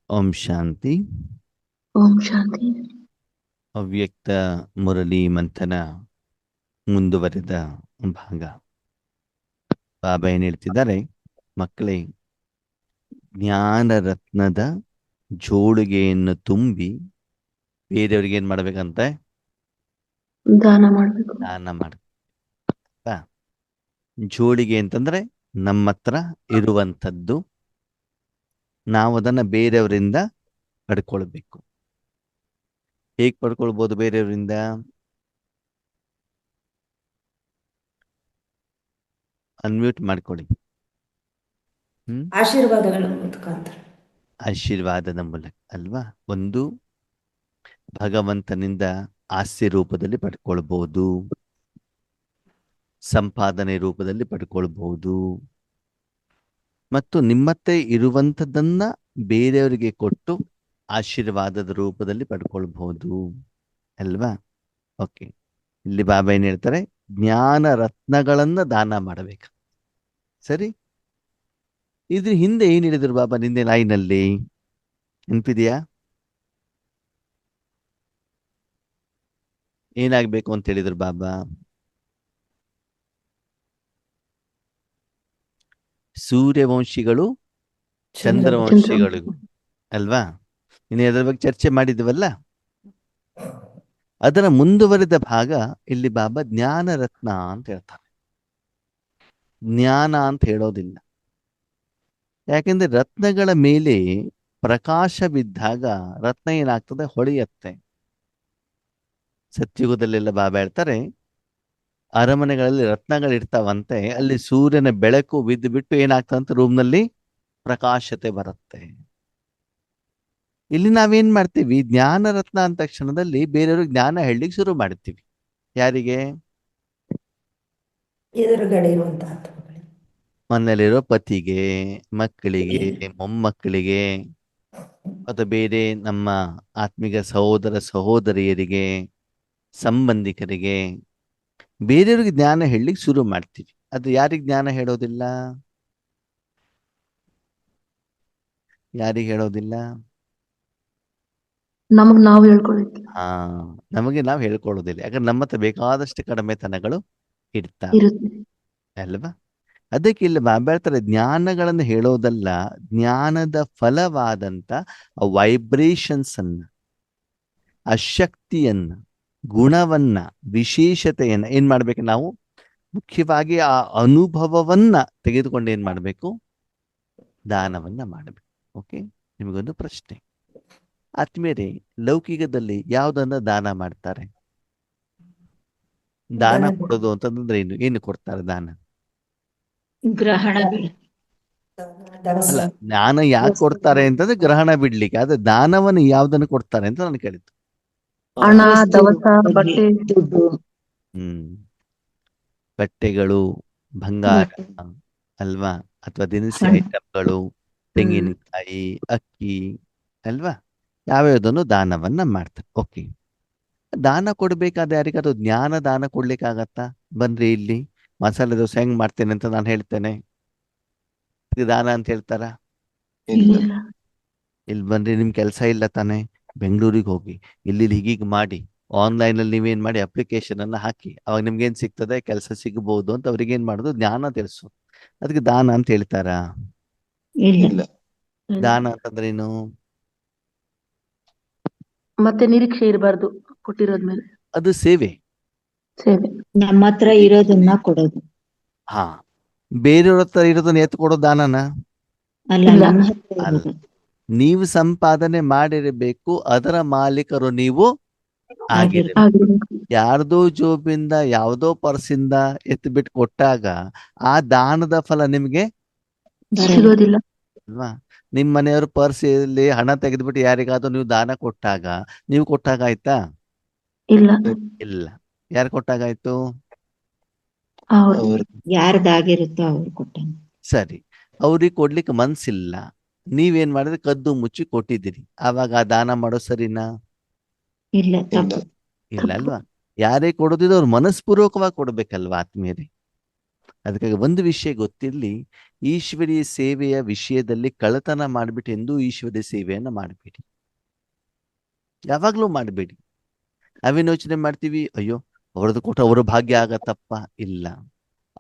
ಓಂ ಶಾಂತಿ. ಓಂ ಶಾಂತಿ. ಅವ್ಯಕ್ತ ಮುರಳಿ ಮಂಥನ ಮುಂದುವರೆದ ಭಾಗ. ಬಾಬಾ ಏನ್ ಹೇಳ್ತಿದ್ದಾರೆ, ಮಕ್ಕಳೇ, ಜ್ಞಾನ ರತ್ನದ ಜೋಳಿಗೆಯನ್ನು ತುಂಬಿ ಬೇರೆಯವ್ರಿಗೆ ಏನ್ ಮಾಡ್ಬೇಕಂತೆ? ದಾನ ಮಾಡ್ಬೇಕು. ದಾನ ಮಾಡ. ಜೋಳಿಗೆ ಅಂತಂದ್ರೆ ನಮ್ಮ ಹತ್ರ ಇರುವಂಥದ್ದು, ನಾವು ಅದನ್ನ ಬೇರೆಯವರಿಂದ ಪಡ್ಕೊಳ್ಬೇಕು. ಹೇಗ್ ಪಡ್ಕೊಳ್ಬೋದು ಬೇರೆಯವರಿಂದ? ಅನ್ಮ್ಯೂಟ್ ಮಾಡ್ಕೊಳ್ಳಿ. ಆಶೀರ್ವಾದಗಳ ಮುಖಾಂತರ. ಆಶೀರ್ವಾದದ ಮೂಲಕ ಅಲ್ವಾ? ಒಂದು ಭಗವಂತನಿಂದ ಆಸ್ತಿ ರೂಪದಲ್ಲಿ ಪಡ್ಕೊಳ್ಬಹುದು, ಸಂಪಾದನೆ ರೂಪದಲ್ಲಿ ಪಡ್ಕೊಳ್ಬಹುದು, ಮತ್ತು ನಿಮ್ಮತ್ತೆ ಇರುವಂಥದ್ದನ್ನ ಬೇರೆಯವರಿಗೆ ಕೊಟ್ಟು ಆಶೀರ್ವಾದದ ರೂಪದಲ್ಲಿ ಪಡ್ಕೊಳ್ಬಹುದು ಅಲ್ವಾ? ಓಕೆ, ಇಲ್ಲಿ ಬಾಬಾ ಏನ್ ಹೇಳ್ತಾರೆ, ಜ್ಞಾನ ರತ್ನಗಳನ್ನ ದಾನ ಮಾಡಬೇಕು. ಸರಿ, ಇದ್ರ ಹಿಂದೆ ಏನ್ ಹೇಳಿದ್ರು ಬಾಬಾ ನಿನ್ನೆ ಲೈನಲ್ಲಿ? ನೆನ್ಪಿದ್ಯಾ? ಏನಾಗ್ಬೇಕು ಅಂತ ಹೇಳಿದ್ರು ಬಾಬಾ? ಸೂರ್ಯವಂಶಿಗಳು ಚಂದ್ರವಂಶಿಗಳಿಗೂ ಅಲ್ವಾ? ಇನ್ನು ಅದರ ಬಗ್ಗೆ ಚರ್ಚೆ ಮಾಡಿದ್ವಲ್ಲ. ಅದರ ಮುಂದುವರೆದ ಭಾಗ ಇಲ್ಲಿ ಬಾಬಾ ಜ್ಞಾನ ರತ್ನ ಅಂತ ಹೇಳ್ತಾರೆ. ಜ್ಞಾನ ಅಂತ ಹೇಳೋದಿಲ್ಲ, ಯಾಕೆಂದ್ರೆ ರತ್ನಗಳ ಮೇಲೆ ಪ್ರಕಾಶ ಬಿದ್ದಾಗ ರತ್ನ ಏನಾಗ್ತದೆ? ಹೊಳೆಯತ್ತೆ. ಸತ್ಯುಗದಲ್ಲೆಲ್ಲ ಬಾಬಾ ಹೇಳ್ತಾರೆ, ಅರಮನೆಗಳಲ್ಲಿ ರತ್ನಗಳಿರ್ತಾವಂತೆ, ಅಲ್ಲಿ ಸೂರ್ಯನ ಬೆಳಕು ಬಿದ್ದು ಬಿಟ್ಟು ಏನಾಗ್ತದಂತೆ? ರೂಮ್ನಲ್ಲಿ ಪ್ರಕಾಶತೆ ಬರುತ್ತೆ. ಇಲ್ಲಿ ನಾವೇನ್ ಮಾಡ್ತೀವಿ? ಜ್ಞಾನ ರತ್ನ ಅಂದ ತಕ್ಷಣದಲ್ಲಿ ಬೇರೆಯವ್ರಿಗೆ ಜ್ಞಾನ ಹೇಳಲಿಕ್ಕೆ ಶುರು ಮಾಡ್ತೀವಿ. ಯಾರಿಗೆ? ಎದುರುಗಡೆ ಇರುವಂತಹ ಆತ್ಮಗಳಿಗೆ, ಮನೆಯಲ್ಲಿರೋ ಪತಿಗೆ, ಮಕ್ಕಳಿಗೆ, ಮೊಮ್ಮಕ್ಕಳಿಗೆ, ಅಥವಾ ಬೇರೆ ನಮ್ಮ ಆತ್ಮಿಕ ಸಹೋದರ ಸಹೋದರಿಯರಿಗೆ, ಸಂಬಂಧಿಕರಿಗೆ, ಬೇರೆಯವ್ರಿಗೆ ಜ್ಞಾನ ಹೇಳಲಿಕ್ಕೆ ಶುರು ಮಾಡ್ತೀವಿ. ಅದು ಯಾರಿಗೆ ಜ್ಞಾನ ಹೇಳೋದಿಲ್ಲ? ಯಾರಿಗೆ ಹೇಳೋದಿಲ್ಲ? ನಮಗ್ ನಾವು ಹೇಳ್ಕೊಳಕ್ಕೆ ಹಾ, ನಮಗೆ ನಾವು ಹೇಳ್ಕೊಳ್ಳೋದಿಲ್ಲ. ಯಾಕಂದ್ರೆ ನಮ್ಮ ಹತ್ರ ಬೇಕಾದಷ್ಟು ಕಡಿಮೆತನಗಳು ಇರ್ತಾವೆ ಇರುತ್ತೆ. ಅಲ್ವಾ? ಅದಕ್ಕೆ ಇಲ್ಲಿ ಬಾಬಾ ಹೇಳ್ತಾರೆ, ಜ್ಞಾನಗಳನ್ನು ಹೇಳೋದಲ್ಲ, ಜ್ಞಾನದ ಫಲವಾದಂತ ವೈಬ್ರೇಷನ್ಸ್ ಅನ್ನ, ಆ ಶಕ್ತಿಯನ್ನ, ಗುಣವನ್ನ, ವಿಶೇಷತೆಯನ್ನ ಏನ್ ಮಾಡ್ಬೇಕು ನಾವು? ಮುಖ್ಯವಾಗಿ ಆ ಅನುಭವವನ್ನ ತೆಗೆದುಕೊಂಡು ಏನ್ ಮಾಡ್ಬೇಕು? ದಾನವನ್ನ ಮಾಡಬೇಕು. ಓಕೆ, ನಿಮಗೊಂದು ಪ್ರಶ್ನೆ. ಆತ್ಮೀಯರೇ, ಲೌಕಿಕದಲ್ಲಿ ಯಾವುದನ್ನ ದಾನ ಮಾಡ್ತಾರೆ? ದಾನ ಕೊಡೋದು ಅಂತಂದ್ರೆ ಏನು ಕೊಡ್ತಾರೆ ದಾನ? ಗ್ರಹಣ ಬೀಳ ಅಲ್ಲ, ಜ್ಞಾನ ಯಾಕೆ ಕೊಡ್ತಾರೆ ಅಂತಂದ್ರೆ ಗ್ರಹಣ ಬಿಡ್ಲಿಕ್ಕೆ. ಆದ್ರೆ ದಾನವನ್ನು ಯಾವ್ದನ್ನು ಕೊಡ್ತಾರೆ ಅಂತ ನಾನು ಕೇಳಿದ್ದು. ಹಣ, ವಸ್ತು, ದವಸ, ಬಟ್ಟೆ, ದುಡ್ಡು, ಬಟ್ಟೆಗಳು, ಬಂಗಾರ ಬಟ್ಟೆ, ಅಲ್ವಾ? ಅಥವಾ ದಿನಸಿ ಹಣ್ಣು. ಐಟಮ್ಗಳು, ತೆಂಗಿನಕಾಯಿ, ಅಕ್ಕಿ ಅಲ್ವಾ? ಯಾವ್ಯಾವುದನ್ನು ದಾನವನ್ನ ಮಾಡ್ತಾರೆ. ಓಕೆ, ದಾನ ಕೊಡ್ಬೇಕಾದ್ರೆ ಯಾರಿಗಾದ್ರು ಜ್ಞಾನ ದಾನ ಕೊಡ್ಲಿಕ್ಕಾಗತ್ತಾ? ಬನ್ರಿ ಇಲ್ಲಿ ಮಸಾಲೆ ದೋಸೆ ಹೆಂಗ್ ಮಾಡ್ತೇನೆ ಅಂತ ನಾನು ಹೇಳ್ತೇನೆ, ಇದು ದಾನ ಅಂತ ಹೇಳ್ತಾರ? ಇಲ್ಲ. ಇಲ್ಲಿ ಬನ್ರಿ, ನಿಮ್ ಕೆಲಸ ಇಲ್ಲ ತಾನೆ, ಬೆಂಗಳೂರಿಗೆ ಹೋಗಿ ಇಲ್ಲಿ ಹೀಗೀಗ್ ಮಾಡಿ, ಆನ್ಲೈನ್ ಅಲ್ಲಿ ನೀವೇನ್ ಮಾಡಿ ಅಪ್ಲಿಕೇಶನ್ ಅನ್ನ ಹಾಕಿ, ಅವಾಗ ನಿಮ್ಗೆ ಏನ್ ಸಿಗ್ತದೆ? ಕೆಲಸ ಸಿಗಬಹುದು ಅಂತ ಅವ್ರಿಗೆ ಏನ್ ಮಾಡೋದು? ಜ್ಞಾನ ತಿಳಿಸೋದು. ಅದಕ್ಕೆ ದಾನ ಅಂತ ಹೇಳ್ತಾರ? ಇಲ್ಲ. ದಾನ ಅಂತಂದ್ರೇನು? ಮತ್ತೆ ನಿರೀಕ್ಷೆ ಇರಬಾರ್ದು ಕೊಟ್ಟಿರೋದ್ಮೇಲೆ. ಅದು ಸೇವೆ. ಸೇವೆ. ನಮ್ಮ ಹತ್ರ ಇರೋದನ್ನ ಕೊಡೋದು. ಹಾ, ಬೇರೆಯವ್ರ ಹತ್ರ ಇರೋದನ್ನ ಎತ್ತು ಕೊಡೋ ದಾನನ ಅಲ್ಲ, ಇಲ್ಲ. ನಮ್ಮ ಹತ್ರ ಅಲ್ಲ. ಇರೋದು. ನೀವು ಸಂಪಾದನೆ ಮಾಡಿರಬೇಕು, ಅದರ ಮಾಲೀಕರು ನೀವು ಆಗಿರಬೇಕು. ಆಗಿರ್ಬೇಕು. ಯಾರ್ದೋ ಜೋಬಿಂದ ಯಾವುದೋ ಪರ್ಸಿಂದ ಎತ್ತು ಬಿಟ್ಟು ಕೊಟ್ಟಾಗ ಆ ದಾನದ ಫಲ ನಿಮ್ಗೆ ಬರಲ್ಲ. ಸಿಗೋದಿಲ್ಲ. ಅಲ್ವಾ? ನಿಮ್ ಮನೆಯವ್ರ ಪರ್ಸಿಯಲ್ಲಿ ಹಣ ತೆಗೆದ್ಬಿಟ್ಟು ಯಾರಿಗಾದ್ರೂ ನೀವು ದಾನ ಕೊಟ್ಟಾಗ ನೀವು ಕೊಟ್ಟಾಗ ಆಯ್ತಾ? ಇಲ್ಲ. ಇಲ್ಲ. ಯಾರು ಕೊಟ್ಟಾಗಾಯ್ತು? ಅವ್ರು ಯಾರ್ದಾಗಿರುತ್ತೋ ಅವ್ರು ಕೊಟ್ಟಂಗೆ. ಸರಿ, ಅವ್ರಿಗೆ ಕೊಡ್ಲಿಕ್ಕೆ ಮನ್ಸಿಲ್ಲ, ನೀವೇನ್ ಮಾಡಿದ್ರೆ ಕದ್ದು ಮುಚ್ಚಿ ಕೊಟ್ಟಿದ್ದೀರಿ, ಆವಾಗ ಆ ದಾನ ಮಾಡೋ ಸರಿನಾ? ಇಲ್ಲ, ತಪ್ಪು. ಇಲ್ಲ ಅಲ್ವಾ? ಯಾರೇ ಕೊಡೋದಿದ್ರು ಅವ್ರು ಮನಸ್ಪೂರ್ವಕವಾಗಿ ಕೊಡ್ಬೇಕಲ್ವಾ ಆತ್ಮೀಯರೇ? ಅದಕ್ಕಾಗಿ ಒಂದು ವಿಷಯ ಗೊತ್ತಿರಲಿ, ಈಶ್ವರೀಯ ಸೇವೆಯ ವಿಷಯದಲ್ಲಿ ಕಳ್ಳತನ ಮಾಡಿಬಿಟ್ಟು ಎಂದೂ ಈಶ್ವರೀಯ ಸೇವೆಯನ್ನ ಮಾಡಬೇಡಿ, ಯಾವಾಗ್ಲೂ ಮಾಡಬೇಡಿ. ನಾವೇನು ಯೋಚನೆ ಮಾಡ್ತೀವಿ, ಅಯ್ಯೋ ಅವ್ರದ್ದು ಕೊಟ್ಟು ಅವರ ಭಾಗ್ಯ ಆಗತ್ತಪ್ಪ. ಇಲ್ಲ,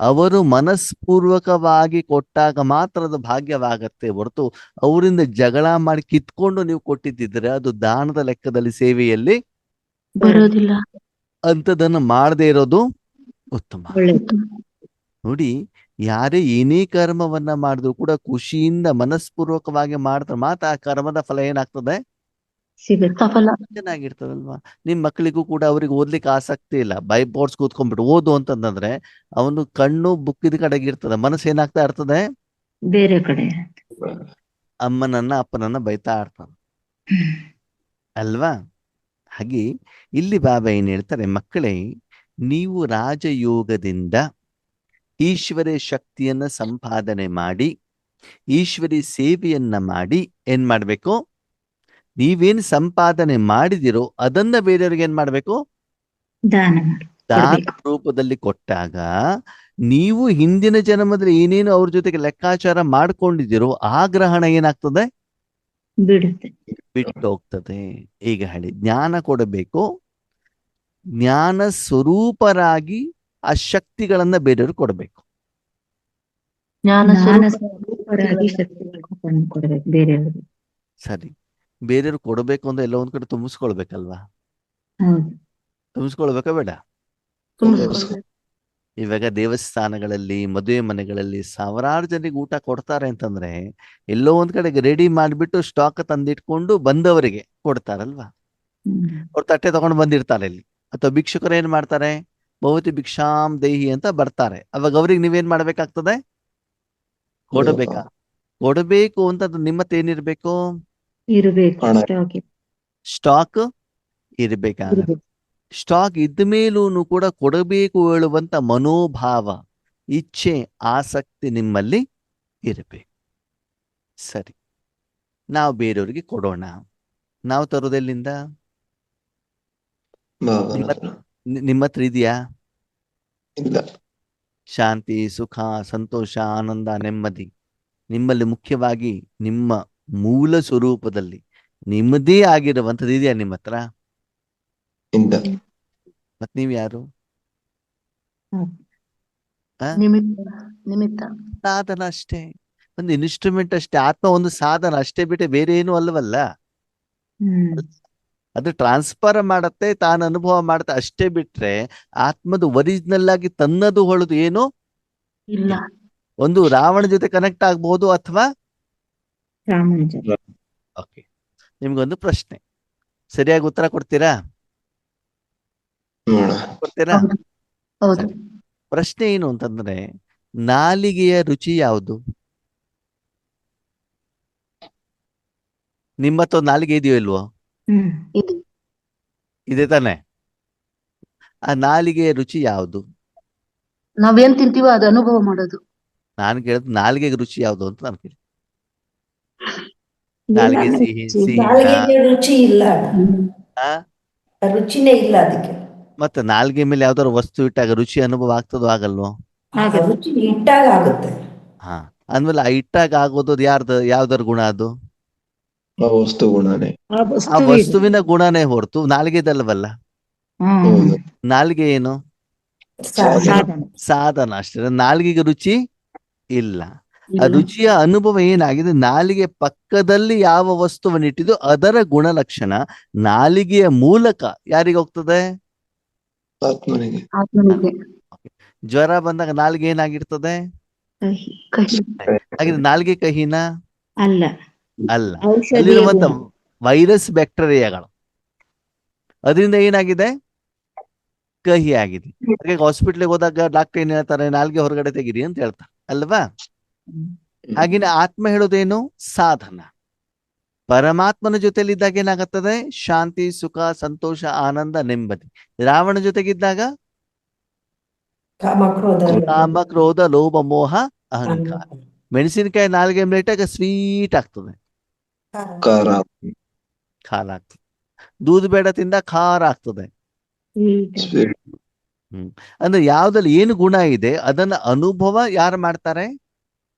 ಅವರು ಮನಸ್ಪೂರ್ವಕವಾಗಿ ಕೊಟ್ಟಾಗ ಮಾತ್ರ ಅದು ಭಾಗ್ಯವಾಗತ್ತೆ ಹೊರತು ಅವರಿಂದ ಜಗಳ ಮಾಡಿ ಕಿತ್ಕೊಂಡು ನೀವು ಕೊಟ್ಟಿದ್ದಿದ್ರೆ ಅದು ದಾನದ ಲೆಕ್ಕದಲ್ಲಿ ಸೇವೆಯಲ್ಲಿ ಬರೋದಿಲ್ಲ. ಅಂಥದನ್ನು ಮಾಡದೇ ಇರೋದು ಉತ್ತಮ. ಒಳ್ಳೆಯದು. ನೋಡಿ, ಯಾರೇ ಏನೇ ಕರ್ಮವನ್ನ ಮಾಡಿದ್ರು ಕೂಡ ಖುಷಿಯಿಂದ ಮನಸ್ಪೂರ್ವಕವಾಗಿ ಮಾಡಿದ್ರೆ ಮಾತ್ರ ಆ ಕರ್ಮದ ಫಲ ಏನಾಗ್ತದೆ, ಸಿಗುತ್ತೆ. ಸಫಲ. ಚೆನ್ನಾಗಿರ್ತದಲ್ವಾ. ನಿಮ್ ಮಕ್ಕಳಿಗೂ ಕೂಡ ಅವ್ರಿಗೆ ಓದ್ಲಿಕ್ಕೆ ಆಸಕ್ತಿ ಇಲ್ಲ, ಬೈ ಬೋರ್ಡ್ಸ್ ಕೂತ್ಕೊಂಡ್ಬಿಟ್ಟು ಓದು ಅಂತಂದ್ರೆ ಅವನು ಕಣ್ಣು ಬುಕ್ಕಿದ ಕಡೆಗೆ ಇರ್ತದೆ, ಮನಸ್ಸು ಏನಾಗ್ತಾ ಇರ್ತದೆ, ಬೇರೆ ಕಡೆ. ಅಮ್ಮನನ್ನ ಅಪ್ಪನನ್ನ ಬೈತಾ ಇರ್ತಾನೆ ಅಲ್ವಾ. ಹಾಗೆ ಇಲ್ಲಿ ಬಾಬಾ ಏನ್ ಹೇಳ್ತಾರೆ, ಮಕ್ಕಳೇ ನೀವು ರಾಜಯೋಗದಿಂದ ಈಶ್ವರ ಶಕ್ತಿಯನ್ನ ಸಂಪಾದನೆ ಮಾಡಿ ಈಶ್ವರಿ ಸೇವೆಯನ್ನ ಮಾಡಿ ಏನ್ ಮಾಡ್ಬೇಕು, ನೀವೇನ್ ಸಂಪಾದನೆ ಮಾಡಿದಿರೋ ಅದನ್ನ ಬೇರೆಯವ್ರಿಗೆ ಏನ್ ಮಾಡ್ಬೇಕು, ದಾನ ಮಾಡಿ ದಾನ ಕೊಡ್ಬೇಕು. ರೂಪದಲ್ಲಿ ಕೊಟ್ಟಾಗ ನೀವು ಹಿಂದಿನ ಜನ್ಮದಲ್ಲಿ ಏನೇನು ಅವ್ರ ಜೊತೆಗೆ ಲೆಕ್ಕಾಚಾರ ಮಾಡ್ಕೊಂಡಿದ್ದೀರೋ ಆ ಗ್ರಹಣ ಏನಾಗ್ತದೆ, ಬಿಡುತ್ತೆ. ಬಿಟ್ಟು ಹೋಗ್ತದೆ. ಈಗ ಹೇಳಿ, ಜ್ಞಾನ ಕೊಡಬೇಕು, ಜ್ಞಾನ ಸ್ವರೂಪರಾಗಿ ಆ ಶಕ್ತಿಗಳನ್ನ ಬೇರೆಯವ್ರಿಗೆ ಕೊಡಬೇಕು. ಜ್ಞಾನ ಜ್ಞಾನ ಸ್ವರೂಪ ಸ್ವರೂಪರಾಗಿ ಶಕ್ತಿಗಳನ್ನು ತಂದು ಕೊಡ್ಬೇಕು ಬೇರೆಯವ್ರಿಗೆ. ಸರಿ, ಬೇರೆಯವ್ರಿಗೆ ಕೊಡಬೇಕು ಅಂದ್ರೆ ಎಲ್ಲ ಒಂದ್ ಕಡೆ ತುಂಬಿಸ್ಕೊಳ್ಬೇಕಲ್ವಾ, ಹೌದು. ತುಂಬಿಸ್ಕೊಳ್ಬೇಕಾ ಬೇಡ? ತುಂಬಿಸ್ಕೊಳ್ಬೇಕು. ಇವಾಗ ದೇವಸ್ಥಾನಗಳಲ್ಲಿ ಮದುವೆ ಮನೆಗಳಲ್ಲಿ ಸಾವಿರಾರು ಜನರಿಗೆ ಊಟ ಕೊಡ್ತಾರೆ ಅಂತಂದ್ರೆ ಎಲ್ಲೋ ಒಂದ್ ಕಡೆಗೆ ರೆಡಿ ಮಾಡಿಬಿಟ್ಟು ಸ್ಟಾಕ್ ತಂದಿಟ್ಕೊಂಡು ಬಂದವರಿಗೆ ಕೊಡ್ತಾರಲ್ವಾ. ಅವ್ರು ತಟ್ಟೆ ತಗೊಂಡು ಬಂದಿರ್ತಾರೆ ಇಲ್ಲಿ, ಅಥವಾ ಭಿಕ್ಷುಕರು ಏನ್ ಮಾಡ್ತಾರೆ, ಭವತಿ ಭಿಕ್ಷಾಂ ದೇಹಿ ಅಂತ ಬರ್ತಾರೆ. ಅವಾಗ ಅವ್ರಿಗೆ ನೀವೇನ್ ಮಾಡ್ಬೇಕಾಗ್ತದೆ, ಕೊಡಬೇಕಾ? ಕೊಡಬೇಕು ಅಂತ ನಿಮ್ಮತ್ತೆ ಏನಿರ್ಬೇಕು, ಇರಬೇಕು. ಹಣ. ಸ್ಟಾಕ್ ಇರ್ಬೇಕಾಗತ್ತೆ. ಸ್ಟಾಕ್ ಇದ್ದ ಮೇಲೂ ಕೂಡ ಕೊಡಬೇಕು ಹೇಳುವಂತ ಮನೋಭಾವ, ಇಚ್ಛೆ, ಆಸಕ್ತಿ ನಿಮ್ಮಲ್ಲಿ ಇರಬೇಕು. ಸರಿ, ನಾವು ಬೇರೆಯವ್ರಿಗೆ ಕೊಡೋಣ. ನಾವು ತರೋದೆಲ್ಲಿಂದ? ನಿಮ್ಮ ಹತ್ರ ಇದೆಯಾ? ಇಲ್ಲ. ಶಾಂತಿ, ಸುಖ, ಸಂತೋಷ, ಆನಂದ, ನೆಮ್ಮದಿ ನಿಮ್ಮಲ್ಲಿ ಮುಖ್ಯವಾಗಿ ನಿಮ್ಮ ಮೂಲ ಸ್ವರೂಪದಲ್ಲಿ ನಿಮ್ಮದೇ ಆಗಿರುವಂಥದ್ದು ಇದೆಯಾ ನಿಮ್ಮ ಹತ್ರ? ಇಲ್ಲ. ಮತ್ ನೀವ್ ಯಾರು? ನಿಮಿತ್ತ. ನಿಮಿತ್ತ. ಸಾಧನ ಅಷ್ಟೇ, ಒಂದು ಇನ್ಸ್ಟ್ರೂಮೆಂಟ್ ಅಷ್ಟೇ. ಆತ್ಮ ಒಂದು ಸಾಧನ ಅಷ್ಟೇ, ಬಿಟ್ಟೆ ಬೇರೆ ಏನು ಅಲ್ಲವಲ್ಲ. ಅದು ಟ್ರಾನ್ಸ್ಫರ್ ಮಾಡತ್ತೆ, ತಾನು ಅನುಭವ ಮಾಡುತ್ತೆ ಅಷ್ಟೇ, ಬಿಟ್ರೆ ಆತ್ಮದು ಒರಿಜಿನಲ್ ಆಗಿ ತನ್ನದು ಹೊಳದು ಏನು ಇಲ್ಲ. ಒಂದು ರಾವಣ ಜೊತೆ ಕನೆಕ್ಟ್ ಆಗ್ಬಹುದು ಅಥವಾ ಓಕೆ. ನಿಮ್ಗೊಂದು ಪ್ರಶ್ನೆ, ಸರಿಯಾಗಿ ಉತ್ತರ ಕೊಡ್ತೀರಾ? ಕೊಡ್ತೀರಾ? ಹೌದು. ಹೌದು. ಸರಿ. ಪ್ರಶ್ನೆ ಏನು ಅಂತಂದ್ರೆ, ನಾಲಿಗೆಯ ರುಚಿ ಯಾವುದು? ನಿಮ್ಮ ಹತ್ರ ನಾಲಿಗೆ ಇದೆಯೋ ಇಲ್ವೋ? ಇದು ಇದೆ ತಾನೆ? ಆ ನಾಲಿಗೆಯ ರುಚಿ ಯಾವುದು? ನಾವೇನ್ ತಿಂತೀವೋ ಅದು ಅನುಭವ ಮಾಡೋದು. ನಾನು ಕೇಳಿದ್ ನಾಲಿಗೆಗೆ ರುಚಿ ಯಾವುದು ಅಂತ ನಾನು ಕೇಳಿ. ನಾಲಿಗೆ ಸಿಹಿ ನಾಲಿಗೆಗೆ ರುಚಿ ಇಲ್ಲ, ಆ? ರುಚಿನೇ ಇಲ್ಲ ಅದಕ್ಕೆ. ಮತ್ತೆ ನಾಲ್ಗೆ ಮೇಲೆ ಯಾವ್ದಾದ್ರು ವಸ್ತು ಇಟ್ಟಾಗ ರುಚಿ ಅನುಭವ ಆಗ್ತದೋ ಆಗಲ್ವೋ? ರುಚಿ ಇಟ್ಟಾಗ ಆಗುತ್ತೆ. ಹಾ, ಅಂದ್ಮೇಲೆ ಆ ಇಟ್ಟಾಗ ಆಗೋದು ಯಾವ್ದಾರ ಗುಣ ಅದು? ಆ ವಸ್ತು ಗುಣನೇ. ಆ ವಸ್ತುವಿನ ಗುಣನೇ ಹೊರತು ನಾಲ್ಗೆದಲ್ವಲ್ಲ. ಹೌದು. ನಾಲ್ಗೆ ಏನು? ಸಾಧನ ಅಷ್ಟೇ. ನಾಲ್ಗೆಗೆ ರುಚಿ ಇಲ್ಲ. ಆ ರುಚಿಯ ಅನುಭವ ಏನಾಗಿದೆ, ನಾಲಿಗೆ ಪಕ್ಕದಲ್ಲಿ ಯಾವ ವಸ್ತುವನ್ನು ಇಟ್ಟಿದ್ದು ಅದರ ಗುಣಲಕ್ಷಣ ನಾಲಿಗೆಯ ಮೂಲಕ ಯಾರಿಗೆ ಹೋಗ್ತದೆ? ಆತ್ಮನಿಗೆ. ಆತ್ಮನಿಗೆ. ಜ್ವರ ಬಂದಾಗ ನಾಲಿಗೆ ಏನಾಗಿರ್ತದೆ? ಕಹಿ. ಹಾಗಿದ್ರೆ ನಾಲಿಗೆ ಕಹಿನಾ? ಅಲ್ಲ, ಅಲ್ಲ. ಔಷಧಿಯ ಅಲ್ಲಿರುವಂತ ಗುಣ. ವೈರಸ್ ಬ್ಯಾಕ್ಟೀರಿಯಾಗಳು ಅದರಿಂದ ಏನಾಗಿದೆ? ಕಹಿ ಆಗಿದೆ. ಹಾಗಾಗಿ ಹಾಸ್ಪಿಟ್ಲಿಗೆ ಹೋದಾಗ ಡಾಕ್ಟರ್ ಏನ್ ಹೇಳ್ತಾರೆ, ನಾಲ್ಗೆ ಹೊರಗಡೆ ತೆಗೀರಿ ಅಂತ ಹೇಳ್ತಾರೆ ಅಲ್ವಾ? ಹಾಗೇನೆ ಆತ್ಮ ಹೇಳೋದೇನು? ಸಾಧನ. ಪರಮಾತ್ಮನ ಜೊತೆಲಿ ಇದ್ದಾಗ ಏನಾಗುತ್ತದೆ? ಶಾಂತಿ, ಸುಖ, ಸಂತೋಷ, ಆನಂದ, ನೆಮ್ಮದಿ. ರಾವಣ ಜೊತೆಗಿದ್ದಾಗ ಕಾಮ, ಕ್ರೋಧ, ಲೋಭ, ಮೋಹ, ಅಹಂಕಾರ. ಮೆಣಸಿನಕಾಯಿ ನಾಲ್ಗೆ ಮೇಲಿಟ್ಟಾಗ ಸ್ವೀಟ್ ಆಗ್ತದೆ, ಖಾರ. ಖಾರ ಆಗ್ತದೆ. ದೂದ್ ಬೇಡ ತಿಂದ ಖಾರ ಆಗ್ತದೆ. ಸ್ವೀಟ್. ಹ್ಮ್ ಅಂದ್ರೆ ಯಾವ್ದ್ರಲ್ಲಿ ಏನು ಗುಣ ಇದೆ ಅದನ್ನ ಅನುಭವ ಯಾರು ಮಾಡ್ತಾರೆ?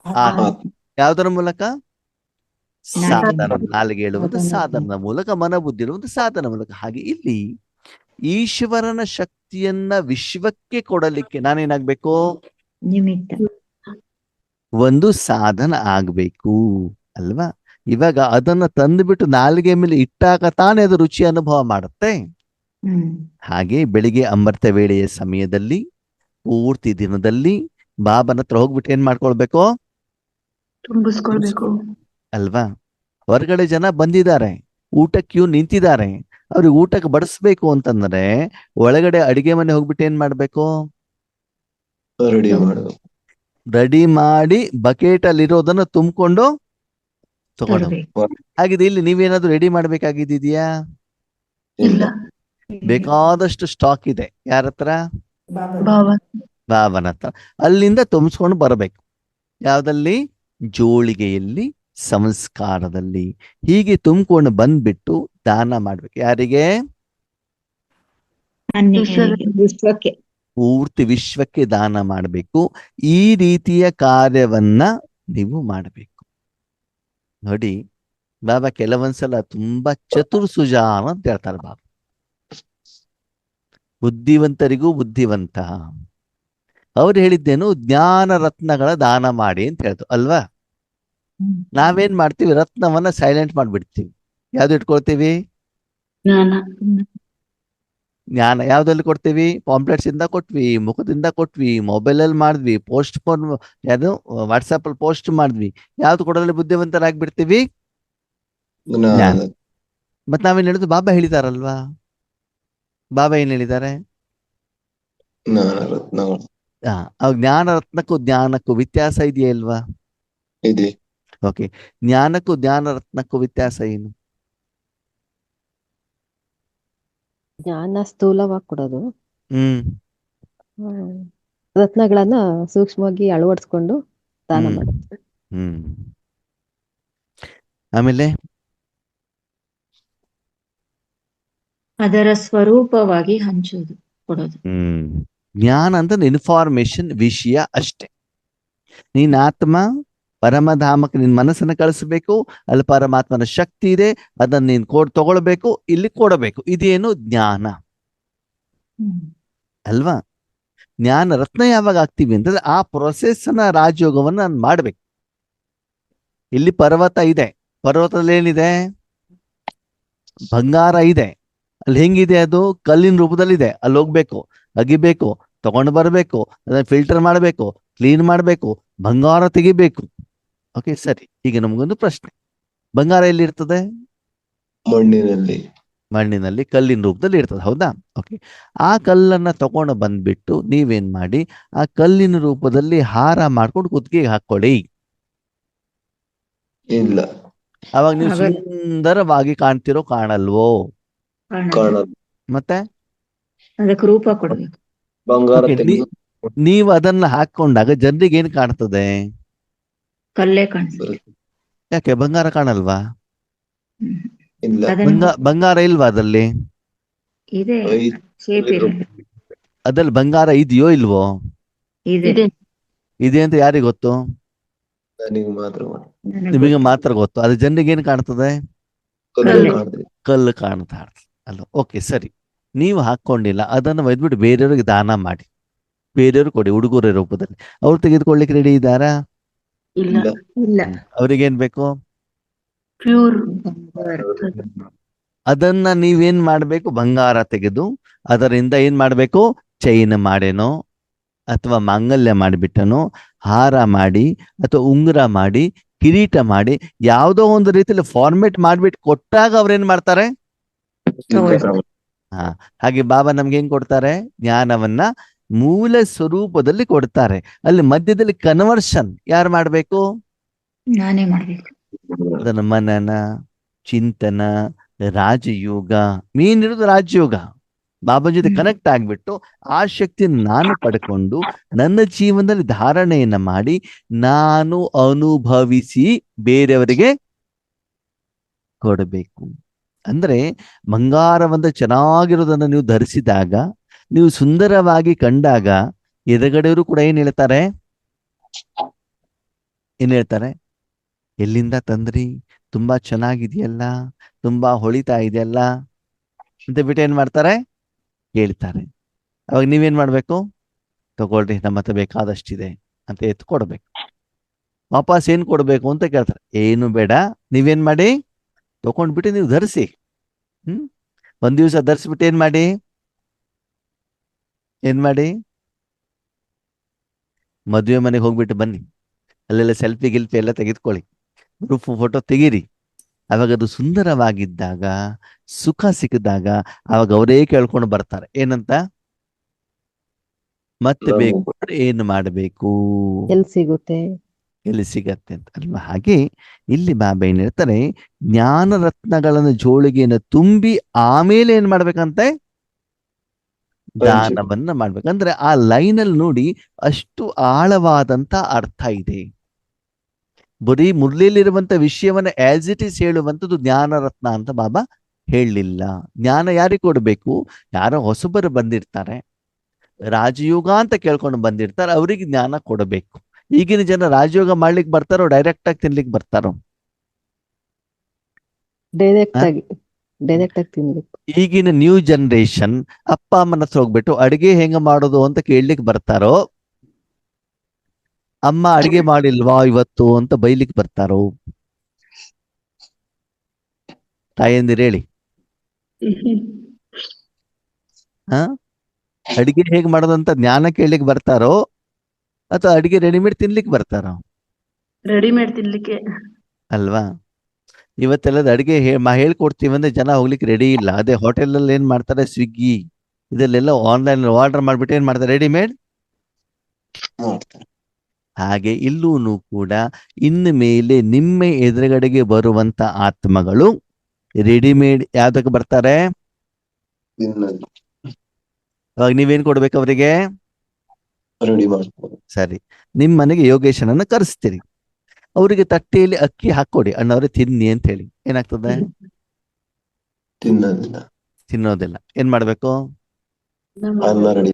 ಆತ್ಮ. ಆತ್ಮ. ಯಾವ್ದರ ಮೂಲಕ? ಸಾಧನ. ನಾಲ್ಗೆ ನಾಲಿಗೆ ಹೇಳುವಂತ ಸಾಧನ. ಸಾಧನದ ಮೂಲಕ, ಮನಬುದ್ಧಿ ಇರುವಂತ ಸಾಧನ ಮೂಲಕ. ಹಾಗೆ ಇಲ್ಲಿ ಈಶ್ವರನ ಶಕ್ತಿಯನ್ನ ವಿಶ್ವಕ್ಕೆ ಕೊಡಲಿಕ್ಕೆ ನಾನೇನಾಗ್ಬೇಕು? ನಿಮಿತ್ತ. ಒಂದು ಸಾಧನ ಆಗ್ಬೇಕು ಅಲ್ವಾ? ಇವಾಗ ಅದನ್ನ ತಂದುಬಿಟ್ಟು ನಾಲಿಗೆ ಮೇಲೆ ಇಟ್ಟಾಗ ತಾನೇ ಅದು ರುಚಿ ಅನುಭವ ಮಾಡುತ್ತೆ. ಹಾಗೆ ಬೆಳಿಗ್ಗೆ ಅಮೃತ ವೇಳೆಯ ಸಮಯದಲ್ಲಿ ಪೂರ್ತಿ ದಿನದಲ್ಲಿ ಬಾಬನ ಹತ್ರ ಹೋಗ್ಬಿಟ್ಟು ಏನ್ ಮಾಡ್ಕೊಳ್ಬೇಕು? ತುಂಬಿಸ್ಕೊಳ್ಬೇಕು. ಅಲ್ವಾ? ಹೊರಗಡೆ ಜನ ಬಂದಿದ್ದಾರೆ, ಊಟಕ್ಕೆ ನಿಂತಿದ್ದಾರೆ, ಅವ್ರಿಗೆ ಊಟಕ್ಕೆ ಬಡಿಸ್ಬೇಕು ಅಂತಂದ್ರೆ ಒಳಗಡೆ ಅಡಿಗೆ ಮನೆ ಹೋಗ್ಬಿಟ್ಟು ಏನ್ ಮಾಡ್ಬೇಕು? ರೆಡಿ ಮಾಡಬೇಕು. ರೆಡಿ ಮಾಡಿ ಬಕೆಟ್ ಅಲ್ಲಿ ಇರೋದನ್ನ ತುಂಬಿಕೊಂಡು ತಗೊಂಡು. ಹಾಗಿದೆ ಇಲ್ಲಿ ನೀವೇನಾದ್ರೂ ರೆಡಿ ಮಾಡ್ಬೇಕಾಗಿದ್ಯಾ? ಇಲ್ಲ. ಬೇಕಾದಷ್ಟು ಸ್ಟಾಕ್ ಇದೆ. ಯಾರ ಹತ್ರ? ಭಾವ. ಬಾಬನ ಹತ್ರ. ಅಲ್ಲಿಂದ ತುಂಬಿಸ್ಕೊಂಡು ಬರಬೇಕು. ಯಾವ್ದಲ್ಲಿ? ಜೋಳಿಗೆಯಲ್ಲಿ, ಸಂಸ್ಕಾರದಲ್ಲಿ. ಹೀಗೆ ತುಂಬಿಕೊಂಡು ಬಂದ್ಬಿಟ್ಟು ದಾನ ಮಾಡ್ಬೇಕು. ಯಾರಿಗೆ? ವಿಶ್ವಕ್ಕೆ. ಪೂರ್ತಿ ವಿಶ್ವಕ್ಕೆ ದಾನ ಮಾಡಬೇಕು. ಈ ರೀತಿಯ ಕಾರ್ಯವನ್ನ ನೀವು ಮಾಡಬೇಕು. ನೋಡಿ, ಬಾಬಾ ಕೆಲವೊಂದ್ಸಲ ತುಂಬಾ ಚತುರ್ಸುಜಾನ ಅಂತ ಹೇಳ್ತಾರೆ. ಬಾಬಾ ಬುದ್ಧಿವಂತರಿಗೂ ಬುದ್ಧಿವಂತ. ಅವ್ರು ಹೇಳಿದ್ದೇನು? ಜ್ಞಾನ ರತ್ನಗಳ ದಾನ ಮಾಡಿ ಅಂತ ಹೇಳ್ತು ಅಲ್ವಾ? ನಾವೇನ್ ಮಾಡ್ತೀವಿ? ರತ್ನವನ್ನ ಸೈಲೆಂಟ್ ಮಾಡ್ಬಿಡ್ತೀವಿ. ಯಾವ್ದು ಇಟ್ಕೊಳ್ತೀವಿ? ಜ್ಞಾನ. ಜ್ಞಾನ. ಯಾವ್ದಲ್ಲಿ ಕೊಡ್ತೀವಿ? ಪಾಂಪ್ಲೆಟ್ಸ್ ಇಂದ ಕೊಟ್ವಿ, ಮುಖದಿಂದ ಕೊಟ್ವಿ, ಮೊಬೈಲ್ ಅಲ್ಲಿ ಮಾಡಿದ್ವಿ, ಪೋಸ್ಟ್ ಫೋನ್ ಯಾವ್ದು ವಾಟ್ಸಪ್ ಅಲ್ಲಿ ಪೋಸ್ಟ್ ಮಾಡಿದ್ವಿ. ಯಾವ್ದು ಕೊಡೋದ್ರಲ್ಲಿ ಬುದ್ಧಿವಂತರಾಗ್ಬಿಡ್ತೀವಿ? ಜ್ಞಾನ. ಮತ್ ನಾವೇನ್ ಹೇಳಿದ್ವಿ? ಬಾಬಾ ಹೇಳಿದಾರಲ್ವಾ? ಬಾಬಾ ಏನ್ ಹೇಳಿದ್ದಾರೆ? ಜ್ಞಾನ ರತ್ನಗಳು ಜ್ಞಾನ ರತ್ನಕ್ಕೂ ಜ್ಞಾನಕ್ಕೂ ವ್ಯತ್ಯಾಸ ಇದೆಯಾ ಇಲ್ವಾ? ಇದೆ. ಓಕೆ, ಜ್ಞಾನಕ್ಕೂ ಜ್ಞಾನ ರತ್ನಕ್ಕೂ ವ್ಯತ್ಯಾಸ ಏನು? ಜ್ಞಾನ ಸ್ಥೂಲವಾಗಿ ಕೊಡೋದು, ಹ್ಮ್ ರತ್ನಗಳನ್ನ ಸೂಕ್ಷ್ಮವಾಗಿ ಅಳವಡಿಸ್ಕೊಂಡು ದಾನ ಹ್ಮ್ ಮಾಡುತ್ತೆ. ಹ್ಮ್ ಆಮೇಲೆ ಅದರ ಸ್ವರೂಪವಾಗಿ ಹಂಚುವುದು, ಕೊಡೋದು. ಜ್ಞಾನ ಅಂದ್ರೆ ಇನ್ಫಾರ್ಮೇಶನ್, ವಿಷಯ ಅಷ್ಟೇ. ನೀನ್ ಆತ್ಮ ಪರಮಧಾಮಕ್ಕೆ ನಿನ್ ಮನಸ್ಸನ್ನ ಕಳಿಸ್ಬೇಕು. ಅಲ್ಲಿ ಪರಮಾತ್ಮನ ಶಕ್ತಿ ಇದೆ, ಅದನ್ನ ನೀನ್ ತಗೊಳ್ಬೇಕು, ಇಲ್ಲಿ ಕೊಡಬೇಕು. ಇದೇನು? ಜ್ಞಾನ ಅಲ್ವಾ? ಜ್ಞಾನ ರತ್ನ ಯಾವಾಗ ಆಗ್ತೀವಿ ಅಂತಂದ್ರೆ ಆ ಪ್ರೊಸೆಸ್ನ ರಾಜಯೋಗವನ್ನ ನಾನು ಮಾಡ್ಬೇಕು. ಇಲ್ಲಿ ಪರ್ವತ ಇದೆ, ಪರ್ವತದಲ್ಲಿ ಏನಿದೆ? ಬಂಗಾರ ಇದೆ. ಅಲ್ಲಿ ಹೆಂಗಿದೆ? ಅದು ಕಲ್ಲಿನ ರೂಪದಲ್ಲಿದೆ. ಅಲ್ಲಿ ಹೋಗ್ಬೇಕು, ಅಗಿಬೇಕು, ತಗೊಂಡು ಬರ್ಬೇಕು, ಅದನ್ನ ಫಿಲ್ಟರ್ ಮಾಡ್ಬೇಕು, ಕ್ಲೀನ್ ಮಾಡ್ಬೇಕು, ಬಂಗಾರ ತೆಗಿಬೇಕು. ಓಕೆ, ಸರಿ. ಈಗ ನಮಗೊಂದು ಪ್ರಶ್ನೆ. ಬಂಗಾರ ಎಲ್ಲಿ ಇರ್ತದೆ? ಮಣ್ಣಿನಲ್ಲಿ. ಮಣ್ಣಿನಲ್ಲಿ, ಕಲ್ಲಿನ ರೂಪದಲ್ಲಿ ಇರ್ತದೆ. ಹೌದಾ? ಓಕೆ, ಆ ಕಲ್ಲನ್ನ ತಗೊಂಡು ಬಂದ್ಬಿಟ್ಟು ನೀವೇನ್ ಮಾಡಿ, ಆ ಕಲ್ಲಿನ ರೂಪದಲ್ಲಿ ಹಾರ ಮಾಡ್ಕೊಂಡು ಕುತ್ತಿಗೆಗೆ ಹಾಕೊಳ್ಳಿ. ಇಲ್ಲ. ಅವಾಗ ನೀವು ಸುಂದರವಾಗಿ ಕಾಣ್ತಿರೋ ಕಾಣಲ್ವೋ? ಕಾಣಲ್ಲ. ಮತ್ತೆ ಅದಕ್ಕೆ ರೂಪ ಕೊಡ್ಬೇಕು. ಬಂಗಾರ Okay, ತೆಗೆದು ನೀವು ಅದನ್ನ ಹಾಕೊಂಡಾಗ ಜನರಿಗೆ ಏನ್ ಕಾಣ್ತದೆ? ಕಲ್ಲೇ ಕಾಣಿಸ್ತದೆ. ಬರುತ್ತೆ. ಯಾಕೆ ಬಂಗಾರ ಕಾಣಲ್ವಾ? ಇಲ್ಲ. ಬಂಗಾರ ಇಲ್ವಾ ಅದಲ್ಲಿ? ಇದೆ, ಐದು ಶೇಪ್ ಇದೆ. ಅದ್ರಲ್ಲಿ ಬಂಗಾರ ಇದೆಯೋ ಇಲ್ವೋ? ಇದೆ. ಇದೆ ಅಂತ ಯಾರಿಗೆ ಗೊತ್ತು? ನನಗೆ ಮಾತ್ರ ಗೊತ್ತು. ನಿಮಗೆ ಮಾತ್ರ ಗೊತ್ತು. ಅದು ಜನರಿಗೆ ಏನ್ ಕಾಣ್ತದೆ? ಕಲ್ಲು ಕಾಣ್ತದೆ. ಕಲ್ಲು ಕಾಣ್ತಾ ಅಲ್ಲ. ಓಕೆ, ಸರಿ. ನೀವು ಹಾಕೊಂಡಿಲ್ಲ, ಅದನ್ನು ಒಯ್ದ್ಬಿಟ್ಟು ಬೇರೆಯವ್ರಿಗೆ ದಾನ ಮಾಡಿ, ಬೇರೆಯವ್ರಿಗೆ ಕೊಡಿ ಉಡುಗೊರೆ ರೂಪದಲ್ಲಿ. ಅವ್ರು ತೆಗೆದುಕೊಳ್ಳಿಕ್ಕೆ ರೆಡಿ ಇದ್ದಾರಾ? ಇಲ್ಲ. ಇಲ್ಲ. ಇಲ್ಲ. ಅವ್ರಿಗೇನ್ ಬೇಕು? ಪ್ಯೂರ್. ಅದನ್ನ ನೀವೇನ್ ಮಾಡ್ಬೇಕು? ಬಂಗಾರ ತೆಗೆದು ಅದರಿಂದ ಏನ್ ಮಾಡ್ಬೇಕು? ಚೈನ್ ಮಾಡೇನೋ, ಅಥವಾ ಮಾಂಗಲ್ಯ ಮಾಡಿಬಿಟ್ಟನೋ, ಹಾರ ಮಾಡಿ, ಅಥವಾ ಉಂಗುರ ಮಾಡಿ, ಕಿರೀಟ ಮಾಡಿ, ಯಾವುದೋ ಒಂದು ರೀತಿಯಲ್ಲಿ ಫಾರ್ಮೇಟ್ ಮಾಡ್ಬಿಟ್ಟು ಕೊಟ್ಟಾಗ ಅವ್ರೇನ್ ಮಾಡ್ತಾರೆ? ಹಾಗೆ ಬಾಬಾ ನಮ್ಗೆ ಏನ್ ಕೊಡ್ತಾರೆ? ಜ್ಞಾನವನ್ನ ಮೂಲ ಸ್ವರೂಪದಲ್ಲಿ ಕೊಡ್ತಾರೆ. ಅಲ್ಲಿ ಮಧ್ಯದಲ್ಲಿ ಕನ್ವರ್ಷನ್ ಯಾರು ಮಾಡ್ಬೇಕು? ನಾನೇ ಮಾಡ್ಬೇಕು. ಅದನ್ನ ಮನನ, ಚಿಂತನ, ರಾಜಯೋಗ. ಮೇನ್ ಇರೋದು ರಾಜಯೋಗ. ಬಾಬಾ ಜೊತೆ ಕನೆಕ್ಟ್ ಆಗ್ಬಿಟ್ಟು ಆ ಶಕ್ತಿಯನ್ನು ನಾನು ಪಡ್ಕೊಂಡು ನನ್ನ ಜೀವನದಲ್ಲಿ ಧಾರಣೆಯನ್ನ ಮಾಡಿ ನಾನು ಅನುಭವಿಸಿ ಬೇರೆಯವರಿಗೆ ಕೊಡಬೇಕು. ಅಂದ್ರೆ ಬಂಗಾರವಂತ ಚೆನ್ನಾಗಿರೋದನ್ನ ನೀವು ಧರಿಸಿದಾಗ ನೀವು ಸುಂದರವಾಗಿ ಕಂಡಾಗ ಎದುರುಗಡೆಯವರು ಕೂಡ ಏನ್ ಹೇಳ್ತಾರೆ? ಏನ್ ಹೇಳ್ತಾರೆ? ಎಲ್ಲಿಂದ ತಂದ್ರಿ? ತುಂಬಾ ಚೆನ್ನಾಗಿದೆಯಲ್ಲ, ತುಂಬಾ ಹೊಳಿತಾ ಇದೆಯಲ್ಲ ಅಂತ ಬಿಟ್ಟು ಏನ್ ಮಾಡ್ತಾರೆ? ಹೇಳ್ತಾರೆ. ಅವಾಗ ನೀವೇನ್ ಮಾಡ್ಬೇಕು? ತಗೊಳ್ರಿ, ನಮ್ಮ ಹತ್ರ ಬೇಕಾದಷ್ಟಿದೆ ಅಂತ ಎತ್ತು ಕೊಡ್ಬೇಕು. ವಾಪಸ್ ಏನ್ ಕೊಡ್ಬೇಕು ಅಂತ ಕೇಳ್ತಾರೆ. ಏನು ಬೇಡ, ನೀವೇನ್ ಮಾಡಿ? ತಗೊಂಡ್ಬಿಟ್ಟು ನೀವು ಧರಿಸಿ. ಒಂದ್ ದಿವ್ಸ ಧರಿಸ್ಬಿಟ್ಟು ಏನ್ ಮಾಡಿ? ಮದುವೆ ಮನೆಗೆ ಹೋಗ್ಬಿಟ್ಟು ಬನ್ನಿ, ಅಲ್ಲೆಲ್ಲ ಸೆಲ್ಫಿ ಗಿಲ್ಫಿ ಎಲ್ಲ ತೆಗೆದುಕೊಳ್ಳಿ, ಗ್ರೂಪ್ ಫೋಟೋ ತೆಗೀರಿ. ಅವಾಗ ಅದು ಸುಂದರವಾಗಿದ್ದಾಗ, ಸುಖ ಸಿಕ್ಕಿದಾಗ ಅವಾಗ ಅವರೇ ಕೇಳ್ಕೊಂಡು ಬರ್ತಾರೆ. ಏನಂತ? ಮತ್ತೆ ಬೇಕು ಅಂದ್ರೆ ಏನು ಮಾಡಬೇಕು? ಎಲ್ಲಿ ಸಿಗುತ್ತೆ? ಎಲ್ಲಿ ಸಿಗತ್ತೆ ಅಂತ ಅಲ್ವಾ? ಹಾಗೆ ಇಲ್ಲಿ ಬಾಬಾ ಏನ್ ಹೇಳ್ತಾರೆ, ಜ್ಞಾನ ರತ್ನಗಳನ್ನು ಜೋಳಿಗೆಯನ್ನು ತುಂಬಿ ಆಮೇಲೆ ಏನ್ ಮಾಡ್ಬೇಕಂತೆ? ದಾನವನ್ನ ಮಾಡ್ಬೇಕಂದ್ರೆ ಆ ಲೈನಲ್ಲಿ ನೋಡಿ ಅಷ್ಟು ಆಳವಾದಂತ ಅರ್ಥ ಇದೆ. ಬರೀ ಮುರಳಿಯಲ್ಲಿರುವಂತ ವಿಷಯವನ್ನ ಆಸ್ ಇಟ್ ಈಸ್ ಹೇಳುವಂಥದ್ದು ಜ್ಞಾನ ರತ್ನ ಅಂತ ಬಾಬಾ ಹೇಳಲಿಲ್ಲ. ಜ್ಞಾನ ಯಾರಿಗೆ ಕೊಡ್ಬೇಕು? ಯಾರೋ ಹೊಸಬರು ಬಂದಿರ್ತಾರೆ, ರಾಜಯೋಗ ಅಂತ ಕೇಳ್ಕೊಂಡು ಬಂದಿರ್ತಾರೆ, ಅವರಿಗೆ ಜ್ಞಾನ ಕೊಡಬೇಕು. ಈಗಿನ ಜನ ರಾಜಯೋಗ ಮಾಡ್ಲಿಕ್ಕೆ ಬರ್ತಾರೋ ಡೈರೆಕ್ಟ್ ಆಗಿ ತಿನ್ಲಿಕ್ಕೆ ಬರ್ತಾರೋ? ಡೈರೆಕ್ಟ್ ಆಗಿ ತಿನ್ಬೇಕು. ಈಗಿನ ನ್ಯೂ ಜನರೇಷನ್ ಅಪ್ಪ ಅಮ್ಮನ ಹತ್ರ ಹೋಗ್ಬಿಟ್ಟು ಅಡಿಗೆ ಹೆಂಗ ಮಾಡೋದು ಅಂತ ಕೇಳಲಿಕ್ಕೆ ಬರ್ತಾರೋ, ಅಮ್ಮ ಅಡಿಗೆ ಮಾಡಿಲ್ವಾ ಇವತ್ತು ಅಂತ ಬೈಲಿಕ್ಕೆ ಬರ್ತಾರೋ? ತಾಯಂದಿರು ಹೇಳಿ. ಅಡಿಗೆ ಹೇಗ್ ಮಾಡೋದಂತ ಜ್ಞಾನ ಕೇಳಲಿಕ್ಕೆ ಬರ್ತಾರೋ ಅಥವಾ ಅಡಿಗೆ ರೆಡಿಮೇಡ್ ತಿನ್ಲಿಕ್ಕೆ ಬರ್ತಾರೋ? ರೆಡಿಮೇಡ್ ತಿನ್ಲಿಕ್ಕೆ. ಅಲ್ವಾ? ಇವತ್ತೆಲ್ಲದ ಅಡಿಗೆ ಹೇಳ್ಕೊಡ್ತೀವಿ ಅಂದ್ರೆ ಜನ ಹೋಗ್ಲಿಕ್ಕೆ ರೆಡಿ ಇಲ್ಲ. ಅದೇ ಹೋಟೆಲ್ ಅಲ್ಲಿ ಏನ್ ಮಾಡ್ತಾರೆ, ಸ್ವಿಗ್ಗಿ ಇದಲ್ಲೆಲ್ಲ ಆನ್ಲೈನ್ ಆರ್ಡರ್ ಮಾಡ್ಬಿಟ್ಟು ಏನ್ ಮಾಡ್ತಾರೆ? ರೆಡಿಮೇಡ್. ಹಾಗೆ ಇಲ್ಲೂ ಕೂಡ ಇನ್ನು ಮೇಲೆ ನಿಮ್ಮ ಎದುರುಗಡೆಗೆ ಬರುವಂತ ಆತ್ಮಗಳು ರೆಡಿಮೇಡ್ ಯಾವ್ದಕ್ಕೆ ಬರ್ತಾರೆ? ಅವಾಗ ನೀವೇನ್ ಕೊಡ್ಬೇಕು ಅವರಿಗೆ? ರೆಡಿ ಮಾಡ್ಬೋದು. ಸರಿ, ನಿಮ್ ಮನೆಗೆ ಯೋಗೇಶನನ್ನ ಕರೆಸ್ತೀರಿ, ಅವರಿಗೆ ತಟ್ಟೆಯಲ್ಲಿ ಅಕ್ಕಿ ಹಾಕೊಡಿ, ಅಣ್ಣವ್ರೆ ತಿನ್ನಿ ಅಂತ ಹೇಳಿ. ಏನಾಗ್ತದೆ? ತಿನ್ನೋದಿಲ್ಲ. ಏನ್ ಮಾಡ್ಬೇಕು? ಅನ್ನ ರೆಡಿ.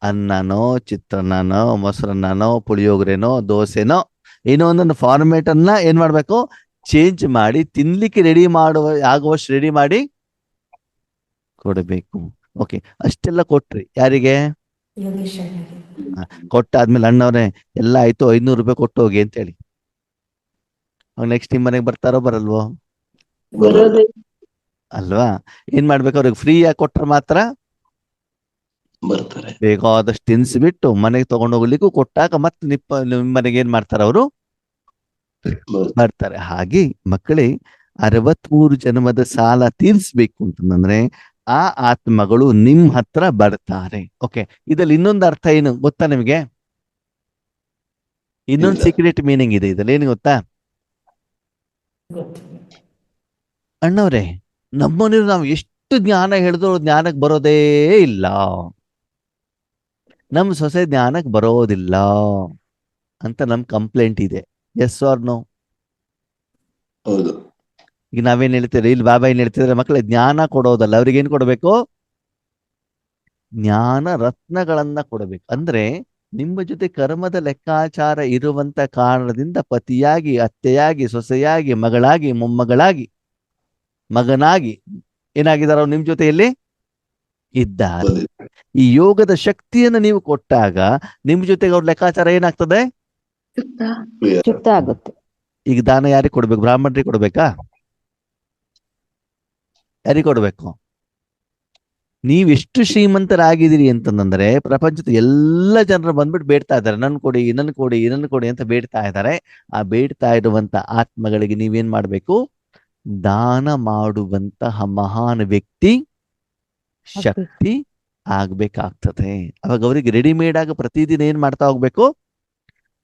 ಅನ್ನನೋ, ಚಿತ್ರಾನ್ನನೋ, ಮೊಸರನ್ನನೋ, ಪುಳಿಯೋಗರೆನೋ, ದೋಸೆನೋ ಏನೋ ಒಂದೊಂದು ಫಾರ್ಮೇಟ್ ಅನ್ನ ಏನ್ ಮಾಡ್ಬೇಕು? ಚೇಂಜ್ ಮಾಡಿ ತಿನ್ಲಿಕ್ಕೆ ರೆಡಿ ಆಗುವಷ್ಟು ರೆಡಿ ಮಾಡಿ ಕೊಡಬೇಕು. ಓಕೆ, ಅಷ್ಟೆಲ್ಲ ಕೊಟ್ರಿ ಯಾರಿಗೆ? ಕೊಟ್ಟಾದ್ಮೇಲೆ ಅಣ್ಣವ್ರೆ ಎಲ್ಲ ಆಯ್ತು, 500 ರೂಪಾಯಿ ಕೊಟ್ಟು ಹೋಗಿ ಅಂತ ಹೇಳಿ. ನೆಕ್ಸ್ಟ್ ನಿಮ್ ಮನೆಗೆ ಬರ್ತಾರೋ ಬರಲ್ವೋ? ಅಲ್ವಾ? ಏನ್ ಮಾಡ್ಬೇಕು? ಅವ್ರಿಗೆ ಫ್ರೀ ಆಗಿ ಕೊಟ್ರೆ ಮಾತ್ರ ಬರ್ತಾರೆ. ಬೇಕಾದಷ್ಟು ತಿನ್ಸ್ಬಿಟ್ಟು ಮನೆಗೆ ತಗೊಂಡು ಹೋಗ್ಲಿಕ್ಕೂ ಕೊಟ್ಟಾಗ ಮತ್ತೆ ನಿಮ್ಮ ಮನೆಗೆ ಏನ್ ಮಾಡ್ತಾರೆ? ಅವರು ಬರ್ತಾರೆ. ಹಾಗೆ ಮಕ್ಕಳೇ, 63 ಜನ್ಮದ ಸಾಲ ತೀರ್ಸ್ಬೇಕು ಅಂತಂದ್ರೆ ಆ ಆತ್ಮಗಳು ನಿಮ್ ಹತ್ರ ಬರ್ತಾರೆ. ಓಕೆ, ಇದ್ರಲ್ಲಿ ಇನ್ನೊಂದು ಅರ್ಥ ಏನು ಗೊತ್ತಾ ನಿಮ್ಗೆ? ಇನ್ನೊಂದು ಸೀಕ್ರೆಟ್ ಮೀನಿಂಗ್ ಇದೆ ಇದ್ರಲ್ಲಿ. ಏನು ಗೊತ್ತಾ? ಅಣ್ಣವ್ರೆ, ನಮ್ಮನೇಲಿ ನಾವು ಎಷ್ಟು ಜ್ಞಾನ ಹೇಳಿದ್ರು ಜ್ಞಾನಕ್ಕೆ ಬರೋದೇ ಇಲ್ಲ, ನಮ್ ಸೊಸೆ ಜ್ಞಾನಕ್ಕೆ ಬರೋದಿಲ್ಲ ಅಂತ ನಮ್ ಕಂಪ್ಲೇಂಟ್ ಇದೆ. Yes or no? ಹೌದು. ಈಗ ನಾವೇನ್ ಹೇಳ್ತೀರಿ, ಇಲ್ಲಿ ಬಾಬಾ ಏನ್ ಹೇಳ್ತಿದ್ರೆ, ಮಕ್ಕಳೇ ಜ್ಞಾನ ಕೊಡೋದಲ್ಲ, ಅವ್ರಿಗೆ ಏನ್ ಕೊಡಬೇಕು? ಜ್ಞಾನ ರತ್ನಗಳನ್ನ ಕೊಡಬೇಕು. ಅಂದ್ರೆ ನಿಮ್ಮ ಜೊತೆ ಕರ್ಮದ ಲೆಕ್ಕಾಚಾರ ಇರುವಂತ ಕಾರಣದಿಂದ ಪತಿಯಾಗಿ, ಅತ್ತೆಯಾಗಿ, ಸೊಸೆಯಾಗಿ, ಮಗಳಾಗಿ, ಮೊಮ್ಮಗಳಾಗಿ, ಮಗನಾಗಿ ಏನಾಗಿದಾರ ಅವ್ರು ನಿಮ್ ಜೊತೆಯಲ್ಲಿ ಇದ್ದಾರೆ. ಈ ಯೋಗದ ಶಕ್ತಿಯನ್ನು ನೀವು ಕೊಟ್ಟಾಗ ನಿಮ್ ಜೊತೆಗೆ ಅವ್ರ ಲೆಕ್ಕಾಚಾರ ಏನಾಗ್ತದೆ? ಚುಕ್ತ ಆಗುತ್ತೆ. ಈಗ ದಾನ ಯಾರಿಗೆ ಕೊಡ್ಬೇಕು? ಬ್ರಾಹ್ಮಣರಿಗೆ ಕೊಡ್ಬೇಕಾ? ಯಾರಿಗೆ ಕೊಡ್ಬೇಕು? ನೀವೆಷ್ಟು ಶ್ರೀಮಂತರಾಗಿದ್ದೀರಿ ಅಂತಂದ್ರೆ ಪ್ರಪಂಚದ ಎಲ್ಲ ಜನರು ಬಂದ್ಬಿಟ್ಟು ಬೇಡ್ತಾ ಇದ್ದಾರೆ, ನನ್ ಕೊಡಿ, ನನ್ ಕೊಡಿ, ನನ್ ಕೊಡಿ ಅಂತ ಬೇಡ್ತಾ ಇದ್ದಾರೆ. ಆ ಬೇಡ್ತಾ ಇರುವಂತ ಆತ್ಮಗಳಿಗೆ ನೀವೇನ್ ಮಾಡ್ಬೇಕು? ದಾನ ಮಾಡುವಂತಹ ಮಹಾನ್ ವ್ಯಕ್ತಿ, ಶಕ್ತಿ ಆಗ್ಬೇಕಾಗ್ತದೆ. ಅವಾಗ ಅವರಿಗೆ ರೆಡಿಮೇಡ್ ಆಗಿ ಪ್ರತಿದಿನ ಏನ್ ಮಾಡ್ತಾ ಹೋಗ್ಬೇಕು?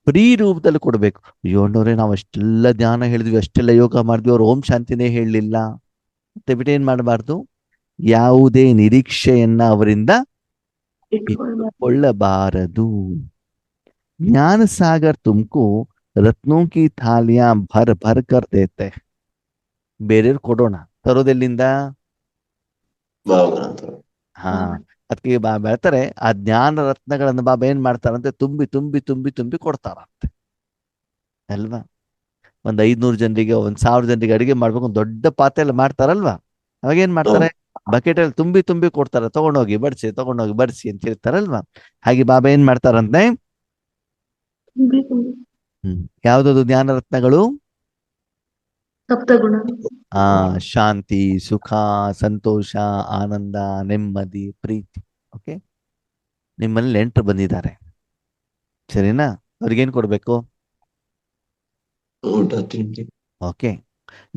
ಫ್ರೀ ರೂಪದಲ್ಲಿ ಕೊಡ್ಬೇಕು. ಅಯ್ಯೋ ಅಣ್ಣವ್ರೆ, ನಾವು ಅಷ್ಟೆಲ್ಲ ಧ್ಯಾನ ಹೇಳಿದ್ವಿ, ಅಷ್ಟೆಲ್ಲ ಯೋಗ ಮಾಡಿದ್ವಿ, ಅವ್ರು ಓಂ ಶಾಂತಿನೇ ಹೇಳಲಿಲ್ಲ ಅಂತ ಬಿಟ್ಟು ಏನ್ ಮಾಡಬಾರ್ದು? ಯಾವುದೇ ನಿರೀಕ್ಷೆಯನ್ನ ಅವರಿಂದ ಇಟ್ಟುಕೊಳ್ಳಬಾರದು. ಜ್ಞಾನ ಸಾಗರ್ ತುಮಕು ರತ್ನೋ ಕಿ ಥಾಲಿಯಾ ಭರ್ ಭರ್ ಕರ್ ದೇತೆ. ಬೇರೆಯವ್ರು ಕೊಡೋಣ, ತರೋದೆಲ್ಲಿಂದ? ಹಾ, ಅದಕ್ಕೆ ಬಾಬಾ ಹೇಳ್ತಾರೆ ಆ ಜ್ಞಾನ ರತ್ನಗಳನ್ನು ಬಾಬಾ ಏನ್ ಮಾಡ್ತಾರಂತೆ ತುಂಬಿ ತುಂಬಿ ತುಂಬಿ ತುಂಬಿ ಕೊಡ್ತಾರಂತೆ ಅಲ್ವಾ. 500 ಜನರಿಗೆ 1000 ಜನರಿಗೆ ಅಡಿಗೆ ಮಾಡ್ಬೇಕು, ಒಂದು ದೊಡ್ಡ ಪಾತ್ರೆ ಎಲ್ಲ ಮಾಡ್ತಾರಲ್ವಾ, ಅವಾಗ ಏನ್ ಮಾಡ್ತಾರೆ, ಬಕೆಟ್ ಅಲ್ಲಿ ತುಂಬಿ ತುಂಬಿ ಕೊಡ್ತಾರೆ, ತಗೊಂಡೋಗಿ ಬಡಿಸಿ ಅಂತ ಹೇಳ್ತಾರಲ್ವಾ. ಹಾಗೆ ಬಾಬಾ ಏನ್ ಮಾಡ್ತಾರಂತೆ, ಯಾವ್ದದು ಜ್ಞಾನ ರತ್ನಗಳು, ಸಪ್ತಗುಣ. ಆ ಶಾಂತಿ, ಸುಖ, ಸಂತೋಷ, ಆನಂದ, ನೆಮ್ಮದಿ, ಪ್ರೀತಿ. ಓಕೆ, ನಿಮ್ಮಲ್ಲಿ ನೆಂಟರು ಬಂದಿದ್ದಾರೆ, ಸರಿನಾ, ಅವ್ರಿಗೇನ್ ಕೊಡ್ಬೇಕು, ಊಟ ತಿಂಡಿ. ಓಕೆ.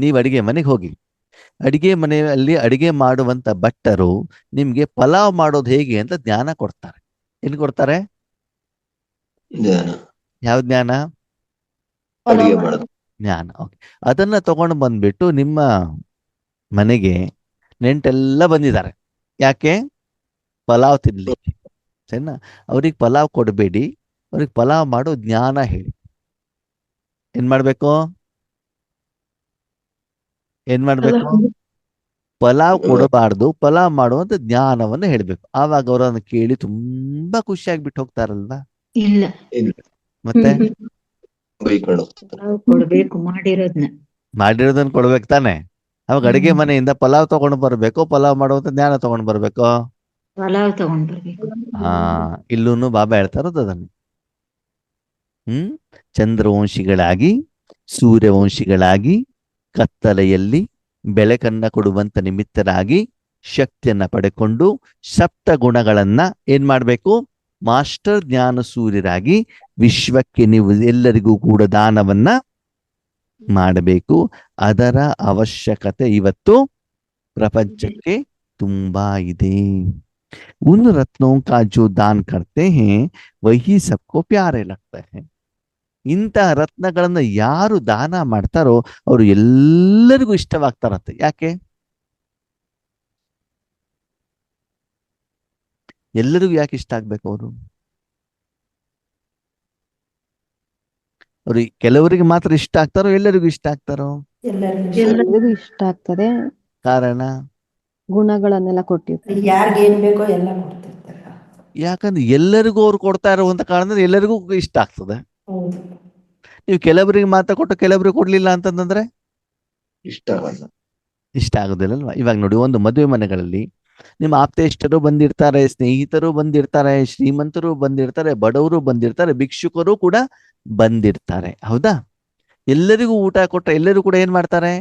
ನೀವು ಅಡಿಗೆ ಮನೆಗೆ ಹೋಗಿ, ಅಡಿಗೆ ಮನೆಯಲ್ಲಿ ಅಡಿಗೆ ಮಾಡುವಂತ ಭಟ್ಟರು ನಿಮ್ಗೆ ಪಲಾವ್ ಮಾಡೋದು ಹೇಗೆ ಅಂತ ಜ್ಞಾನ ಕೊಡ್ತಾರೆ. ಏನ್ ಕೊಡ್ತಾರೆ, ಧ್ಯಾನ, ಯಾವ ಜ್ಞಾನ, ಅಡಿಗೆ ಮಾಡೋದು. ಜ್ಞಾನ. ಓಕೆ, ಅದನ್ನ ತಗೊಂಡು ಬಂದ್ಬಿಟ್ಟು ನಿಮ್ಮ ಮನೆಗೆ ನೆಂಟೆಲ್ಲ ಬಂದಿದ್ದಾರೆ, ಯಾಕೆ, ಪಲಾವ್ ತಿನ್ಲಿಕ್ಕೆ, ಸರಿನಾ. ಅವ್ರಿಗೆ ಪಲಾವ್ ಕೊಡಬೇಡಿ, ಅವ್ರಿಗೆ ಪಲಾವ್ ಮಾಡೋ ಜ್ಞಾನ ಹೇಳಿ. ಏನ್ ಮಾಡ್ಬೇಕು, ಪಲಾವ್ ಕೊಡಬಾರ್ದು, ಪಲಾವ್ ಮಾಡುವಂತ ಜ್ಞಾನವನ್ನು ಹೇಳ್ಬೇಕು. ಆವಾಗ ಅವರನ್ನು ಕೇಳಿ ತುಂಬಾ ಖುಷಿ ಆಗ್ಬಿಟ್ಟು ಹೋಗ್ತಾರಲ್ವಾ. ಇಲ್ಲ, ಮತ್ತೆ ಬೈಕೊಂಡು ಹೋಗ್ತಾರೆ. ಪಲಾವ್ ಕೊಡ್ಬೇಕು ಮಾಡಿರೋದನ್ನ ಕೊಡ್ಬೇಕು ತಾನೆ. ಅವಾಗ ಅಡಿಗೆ ಮನೆಯಿಂದ ಪಲಾವ್ ತಗೊಂಡು ಬರ್ಬೇಕು, ಪಲಾವ್ ಮಾಡುವಂತ ಜ್ಞಾನ ತಗೊಂಡು ಬರ್ಬೇಕು. ಪಲಾವ್ ತಗೊಂಡ್ ಬರ್ಬೇಕು. ಇಲ್ಲೂನು ಬಾಬಾ ಹೇಳ್ತಾರದು ಅದನ್ನು. ಚಂದ್ರವಂಶಿಗಳಾಗಿ, ಸೂರ್ಯವಂಶಿಗಳಾಗಿ, ಕತ್ತಲೆಯಲ್ಲಿ ಬೆಳಕನ್ನ ಕೊಡುವಂತ ನಿಮಿತ್ತರಾಗಿ ಶಕ್ತಿಯನ್ನ ಪಡೆಕೊಂಡು ಸಪ್ತ ಗುಣಗಳನ್ನ ಏನ್ ಮಾಡ್ಬೇಕು, ಮಾಸ್ಟರ್ ಜ್ಞಾನ ಸೂರ್ಯರಾಗಿ ವಿಶ್ವಕ್ಕೆ ನೀವು ಎಲ್ಲರಿಗೂ ಕೂಡ ದಾನವನ್ನ ಮಾಡಬೇಕು. ಅದರ ಅವಶ್ಯಕತೆ ಇವತ್ತು ಪ್ರಪಂಚಕ್ಕೆ ತುಂಬಾ ಇದೆ. उन रत्नों का जो दान करते हैं वही सबको प्यारे लगते हैं. ಇಂತಹ ರತ್ನಗಳನ್ನ ಯಾರು ದಾನ ಮಾಡ್ತಾರೋ ಅವರು ಎಲ್ಲರಿಗೂ ಇಷ್ಟವಾಗ್ತಾರಂತೆ. ಯಾಕೆ, ಎಲ್ಲರಿಗೂ ಯಾಕೆ ಇಷ್ಟ ಆಗ್ಬೇಕು ಅವರು, ಅವ್ರು ಕೆಲವರಿಗೆ ಮಾತ್ರ ಇಷ್ಟ ಆಗ್ತಾರೋ ಎಲ್ಲರಿಗೂ ಇಷ್ಟ ಆಗ್ತಾರೋ, ಎಲ್ಲರಿಗೂ ಇಷ್ಟ ಆಗ್ತದೆ, ಕಾರಣ ಗುಣಗಳನ್ನೆಲ್ಲ ಕೊಟ್ಟಿರ್ತಾರೆ. ಯಾರ್ಗ್ ಏನ್ ಬೇಕೋ ಎಲ್ಲ ಕೊಡ್ತಿರ್ತಾರೆ. ಯಾಕಂದ್ರೆ ಎಲ್ಲರಿಗೂ ಅವ್ರು ಕೊಡ್ತಾ ಇರುವಂತ ಕಾರಣದಿಂದ ಎಲ್ಲರಿಗೂ ಇಷ್ಟ ಆಗ್ತದೆ. ಹೌದು. ನೀವು ಕೆಲವರಿಗೆ ಮಾತ್ರ ಕೊಟ್ಟು ಕೆಲವರಿಗೆ ಕೊಡ್ಲಿಲ್ಲ ಅಂತಂದ್ರೆ ಇಷ್ಟ ಆಗಲ್ಲ, ಇಷ್ಟ ಆಗೋದಿಲ್ಲಲ್ವಾ. ಇವಾಗ ನೋಡಿ, ಒಂದು ಮದುವೆ ಮನೆಗಳಲ್ಲಿ ನಿಮ್ಮ ಆಪ್ತೇಷ್ಟರು ಬಂದಿರ್ತಾರೆ, ಸ್ನೇಹಿತರು ಬಂದಿರ್ತಾರೆ, ಶ್ರೀಮಂತರು ಬಂದಿರ್ತಾರೆ, ಬಡವರು ಬಂದಿರ್ತಾರೆ, ಭಿಕ್ಷುಕರು ಕೂಡ ಬಂದಿರ್ತಾರೆ, ಹೌದಾ. ಎಲ್ಲರಿಗೂ ಊಟ ಕೊಟ್ರೆ ಎಲ್ಲರೂ ಕೂಡ ಏನ್ ಮಾಡ್ತಾರೆ,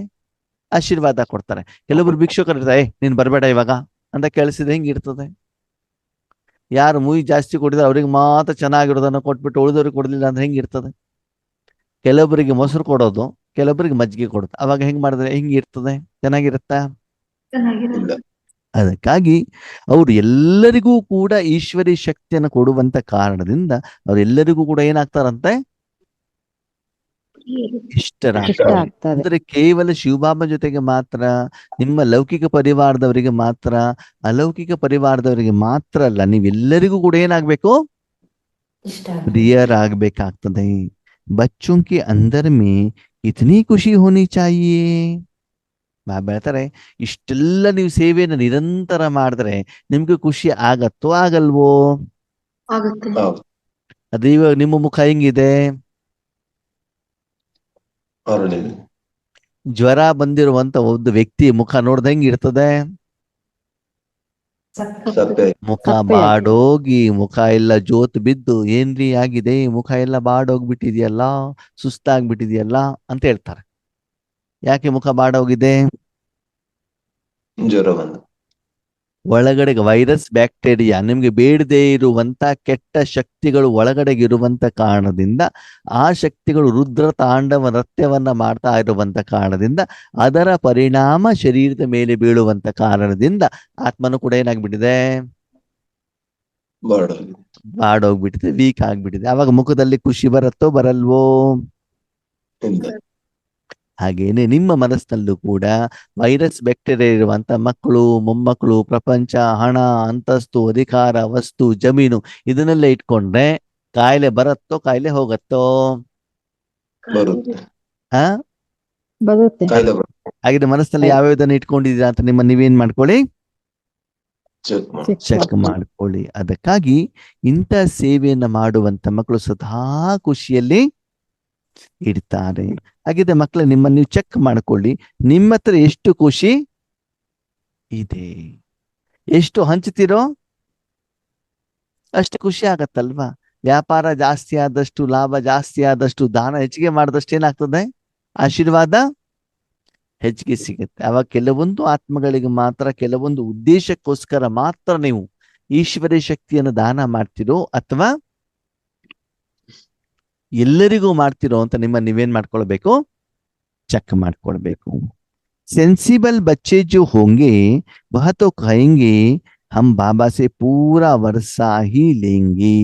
ಆಶೀರ್ವಾದ ಕೊಡ್ತಾರೆ. ಕೆಲವರು ಭಿಕ್ಷುಕರು ಇರ್ತಾರೆ, ನೀನ್ ಬರ್ಬೇಡ ಇವಾಗ ಅಂತ ಕೇಳಿಸಿದ್ರೆ ಹೆಂಗಿರ್ತದೆ. ಯಾರು ಮುಯಿ ಜಾಸ್ತಿ ಕೊಟ್ಟಿದ್ರೆ ಅವ್ರಿಗೆ ಮಾತ್ರ ಚೆನ್ನಾಗಿರೋದನ್ನ ಕೊಟ್ಬಿಟ್ಟು ಉಳಿದವ್ರಿಗೆ ಕೊಡ್ಲಿಲ್ಲ ಅಂದ್ರೆ ಹೆಂಗಿರ್ತದೆ. ಕೆಲವೊಬ್ಬರಿಗೆ ಮೊಸರು ಕೊಡೋದು, ಕೆಲವೊಬ್ಬರಿಗೆ ಮಜ್ಜಿಗೆ ಕೊಡೋದು, ಅವಾಗ ಹೆಂಗ್ ಮಾಡಿದ್ರೆ ಹೆಂಗಿರ್ತದೆ, ಚೆನ್ನಾಗಿರುತ್ತಾ. ಇಲ್ಲ. ಅದಕ್ಕಾಗಿ ಅವರು ಎಲ್ಲರಿಗೂ ಕೂಡ ಈಶ್ವರಿ ಶಕ್ತಿಯನ್ನು ಕೊಡುವಂತ ಕಾರಣದಿಂದ ಅವರೆಲ್ಲರಿಗೂ ಕೂಡ ಏನಾಗ್ತಾರಂತೆ, ಇಷ್ಟ ಇಷ್ಟರಾಗ್ತಾರೆ. ಆಗ್ತದೆ. ಅಂದ್ರೆ ಕೇವಲ ಶಿವಬಾಬಾ ಜೊತೆಗೆ ಮಾತ್ರ, ನಿಮ್ಮ ಲೌಕಿಕ ಪರಿವಾರದವರಿಗೆ ಮಾತ್ರ, ಅಲೌಕಿಕ ಪರಿವಾರದವರಿಗೆ ಮಾತ್ರ ಅಲ್ಲ, ನೀವೆಲ್ಲರಿಗೂ ಕೂಡ ಏನಾಗ್ಬೇಕು, ಇಷ್ಟ ಪ್ರಿಯರ್ ಆಗ್ಬೇಕಾಗ್ತದೆ. बच्चों के अंदर में इतनी खुशी होनी चाहिए. ಬಾಬಾ ಹೇಳ್ತಾರೆ, ಇಷ್ಟೆಲ್ಲ ನೀವು ಸೇವೆಯನ್ನು ನಿರಂತರ ಮಾಡಿದ್ರೆ ನಿಮ್ಗೆ ಖುಷಿ ಆಗತ್ತೋ ಆಗಲ್ವೋ. ಆಗುತ್ತೆ. ಹೌದು. ಅದೇ ಇವಾಗ ನಿಮ್ಮ ಮುಖ ಹೆಂಗಿದೆ, ಅವರಲ್ಲಿ ಜ್ವರ ಬಂದಿರುವಂತ ಒಂದು ವ್ಯಕ್ತಿ ಮುಖ ನೋಡ್ದ ಹೆಂಗಿರ್ತದೆ, ಸಪ್ಪೆ ಮುಖ ಸಪ್ಪೆ ಬಾಡೋಗಿ, ಮುಖ ಎಲ್ಲ ಜೋತ್ ಬಿದ್ದು, ಏನ್ರಿ ಆಗಿದೆ, ಮುಖ ಎಲ್ಲ ಬಾಡೋಗ್ಬಿಟ್ಟಿದ್ಯಲ್ಲ, ಸುಸ್ತಾಗ್ಬಿಟ್ಟಿದ್ಯಲ್ಲ ಅಂತ ಹೇಳ್ತಾರೆ. ಯಾಕೆ ಮುಖ ಬಾಡೋಗಿದೆ, ಜ್ವರ ಬಂದು ಒಳಗಡೆ ವೈರಸ್ ಬ್ಯಾಕ್ಟೀರಿಯಾ, ನಿಮ್ಗೆ ಬೇಡದೇ ಇರುವಂತ ಕೆಟ್ಟ ಶಕ್ತಿಗಳು ಒಳಗಡೆಗೆ ಇರುವಂತ ಕಾರಣದಿಂದ, ಆ ಶಕ್ತಿಗಳು ರುದ್ರ ತಾಂಡವ ನೃತ್ಯವನ್ನ ಮಾಡ್ತಾ ಇರುವಂತ ಕಾರಣದಿಂದ, ಅದರ ಪರಿಣಾಮ ಶರೀರದ ಮೇಲೆ ಬೀಳುವಂತ ಕಾರಣದಿಂದ ಆತ್ಮನು ಕೂಡ ಏನಾಗ್ಬಿಟ್ಟಿದೆ, ಬಾಡೋಗಿದೆ. ಬಾಡೋಗ್ಬಿಟ್ಟಿದೆ, ವೀಕ್ ಆಗ್ಬಿಟ್ಟಿದೆ. ಅವಾಗ ಮುಖದಲ್ಲಿ ಖುಷಿ ಬರುತ್ತೋ ಬರಲ್ವೋ. ಇಲ್ಲ. ಹಾಗೇನೆ ನಿಮ್ಮ ಮನಸ್ಸಿನಲ್ಲೂ ಕೂಡ ವೈರಸ್ ಬ್ಯಾಕ್ಟೀರಿಯಾ ಇರುವಂತ ಮಕ್ಕಳು, ಮೊಮ್ಮಕ್ಕಳು, ಪ್ರಪಂಚ, ಹಣ, ಅಂತಸ್ತು, ಅಧಿಕಾರ, ವಸ್ತು, ಜಮೀನು ಇದನ್ನೆಲ್ಲ ಇಟ್ಕೊಂಡ್ರೆ ಕಾಯಿಲೆ ಬರತ್ತೋ ಕಾಯಿಲೆ ಹೋಗತ್ತೋ. ಬರುತ್ತೆ. ಹಾ, ಬರುತ್ತೆ. ಕಾಯ್ದೆ ಬರುತ್ತೆ. ಹಾಗೆ ಮನಸ್ಸಿನಲ್ಲಿ ಯಾವ್ಯಾವ್ದನ್ನ ಇಟ್ಕೊಂಡಿದ್ದೀರಾ ಅಂತ ನೀವೇನ್ ಮಾಡ್ಕೊಳ್ಳಿ, ಚೆಕ್ ಮಾಡಿ. ಚೆಕ್ ಚೆಕ್ ಮಾಡ್ಕೊಳ್ಳಿ. ಅದಕ್ಕಾಗಿ ಇಂಥ ಸೇವೆಯನ್ನ ಮಾಡುವಂತ ಮಕ್ಕಳು ಸದಾ ಖುಷಿಯಲ್ಲಿ ಇಡ್ತಾರೆ. ಹಾಗಿದ್ರೆ ಮಕ್ಕಳ ನಿಮ್ಮನ್ನು ನೀವು ಚೆಕ್ ಮಾಡ್ಕೊಳ್ಳಿ, ನಿಮ್ಮ ಹತ್ರ ಎಷ್ಟು ಖುಷಿ ಇದೆ, ಎಷ್ಟು ಹಂಚ್ತೀರೋ ಅಷ್ಟು ಖುಷಿ ಆಗತ್ತಲ್ವಾ. ವ್ಯಾಪಾರ ಜಾಸ್ತಿ ಆದಷ್ಟು, ಲಾಭ ಜಾಸ್ತಿ ಆದಷ್ಟು, ದಾನ ಹೆಚ್ಚಿಗೆ ಮಾಡಿದಷ್ಟು ಏನಾಗ್ತದೆ, ಆಶೀರ್ವಾದ ಹೆಚ್ಚಿಗೆ ಸಿಗುತ್ತೆ. ಅವಾಗ ಕೆಲವೊಂದು ಆತ್ಮಗಳಿಗೆ ಮಾತ್ರ, ಕೆಲವೊಂದು ಉದ್ದೇಶಕ್ಕೋಸ್ಕರ ಮಾತ್ರ ನೀವು ಈಶ್ವರೀಯ ಶಕ್ತಿಯನ್ನು ದಾನ ಮಾಡ್ತಿರೋ ಅಥವಾ ಎಲ್ಲರಿಗೂ ಮಾಡ್ತಿರೋ ಅಂತ ನೀವೇನ್ ಮಾಡ್ಕೊಳ್ಬೇಕು, ಚೆಕ್ ಮಾಡ್ಕೊಳ್ಬೇಕು. सेंसिबल बच्चे जो होंगे वह तो कहेंगे हम बाबा से पूरा वर्षा ही लेंगे.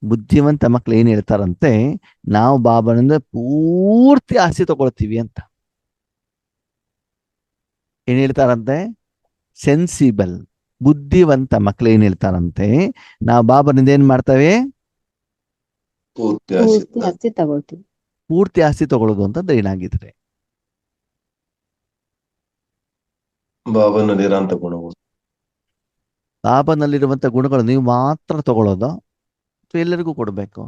ಬುದ್ಧಿವಂತ ಮಕ್ಕಳು ಏನ್ ಹೇಳ್ತಾರಂತೆ, ನಾವು ಬಾಬಾನಿಂದ ಪೂರ್ತಿ ಆಸ್ತಿ ತಗೊಳ್ತೀವಿ ಅಂತ ಏನ್ ಹೇಳ್ತಾರಂತೆ. ಸೆನ್ಸಿಬಲ್ ಬುದ್ಧಿವಂತ ಮಕ್ಕಳು ಏನ್ ಹೇಳ್ತಾರಂತೆ, ನಾವು ಬಾಬಾನಿಂದ ಏನ್ ಮಾಡ್ತೇವೆ, ಪೂರ್ತಿ ಪೂರ್ತಿ ಆಸ್ತಿ ತಗೊಳ್ತೀವಿ. ಪೂರ್ತಿ ಆಸ್ತಿ ತಗೊಳ್ಳೋದು ಅಂತಂದ್ರೆ ಏನಾಗಿದ್ರೆ, ಬಾಬನಲ್ಲಿರೋಂಥ ಗುಣಗಳು, ಬಾಬಾನಲ್ಲಿರುವಂತ ಗುಣಗಳು ನೀವು ಮಾತ್ರ ತಗೊಳ್ಳೋದು ಅಥವಾ ಎಲ್ಲರಿಗೂ ಕೊಡ್ಬೇಕು,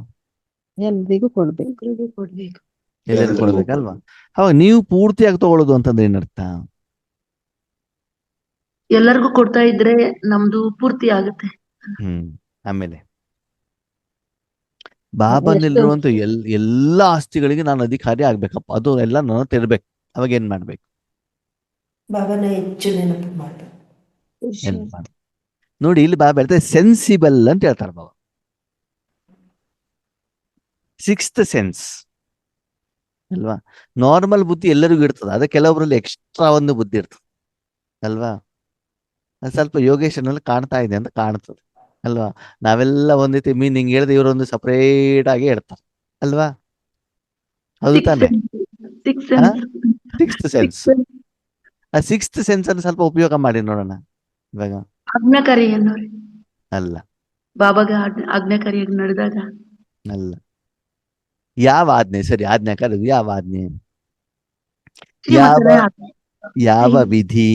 ಎಲ್ರಿಗೂ ಕೊಡ್ಬೇಕು. ಎಲ್ರಿಗೂ ಕೊಡ್ಬೇಕು. ಎಲ್ಲರಿಗೂ ಕೊಡ್ಬೇಕಲ್ವಾ. ಅವಾಗ ನೀವು ಪೂರ್ತಿಯಾಗಿ ತಗೊಳ್ಳೋದು ಅಂತಂದ್ರೆ ಏನರ್ಥ, ಎಲ್ಲರಿಗೂ ಕೊಡ್ತಾ ಇದ್ರೆ ನಮ್ದು ಪೂರ್ತಿ ಆಗುತ್ತೆ. ಆಮೇಲೆ ಬಾಬಾನಲ್ಲಿರುವಂತ ಎಲ್ಲ ಆಸ್ತಿಗಳಿಗೆ ನಾನು ಅಧಿಕಾರಿ ಆಗ್ಬೇಕಪ್ಪ, ಅದು ಎಲ್ಲ ನಾನು ತೆರಬೇಕು. ಅವಾಗ ಏನ್ ಮಾಡ್ಬೇಕು, ಬಾಬಾನ ಹೆಚ್ಚು ನೆನಪು ಮಾಡ್ಬೇಕು. ನೆನ್ಪ್ ಮಾಡು. ನೋಡಿ ಇಲ್ಲಿ ಬಾಬಾ ಹೇಳ್ತಾರೆ ಸೆನ್ಸಿಬಲ್ ಅಂತ ಹೇಳ್ತಾರೆ ಬಾಬಾ. ಸಿಕ್ಸ್ತ್ ಸೆನ್ಸ್ ಅಲ್ವಾ. ನಾರ್ಮಲ್ ಬುದ್ಧಿ ಎಲ್ಲರಿಗೂ ಇರ್ತದೆ, ಅದೇ ಕೆಲವರಲ್ಲಿ ಎಕ್ಸ್ಟ್ರಾ ಒಂದು ಬುದ್ಧಿ ಇರ್ತದೆ ಅಲ್ವಾ. ಅದು ಸ್ವಲ್ಪ ಯೋಗೇಶನಲ್ಲಿ ಕಾಣ್ತಾ ಇದೆ ಅಂತ ಕಾಣ್ತದೆ ಅಲ್ವಾ. ನಾವೆಲ್ಲ ಒಂದೈತಿ ಮೀನಿಂಗ್ ಹೇಳಿದ್ರೆ ಇವರೊಂದು ಸಪರೇಟ್ ಆಗಿ ಹೇಳ್ತಾರೆ ಅಲ್ವಾ. ಹೌದು ತಾನೆ. ಸಿಕ್ಸ್ತ್ ಸೆನ್ಸ್, ಆ ಸಿಕ್ಸ್ತ್ ಸೆನ್ಸ್ ಅನ್ನು ಸ್ವಲ್ಪ ಉಪಯೋಗ ಮಾಡಿ ನೋಡೋಣ ಇವಾಗ. ಆಜ್ಞಾಕಾರಿ ಅನ್ನೋರಿ ಅಲ್ಲ ಬಾಬಾಗ ಆಜ್ಞಾಕಾರಿಯಾಗಿ ನಡೆದಾಗ ಅಲ್ಲ. ಯಾವ ಆಜ್ಞೆ ಸರಿ, ಆಜ್ಞಾಕಾರಿ ಯಾವ ಆಜ್ಞೆ, ಯಾವ ವಿಧಿ,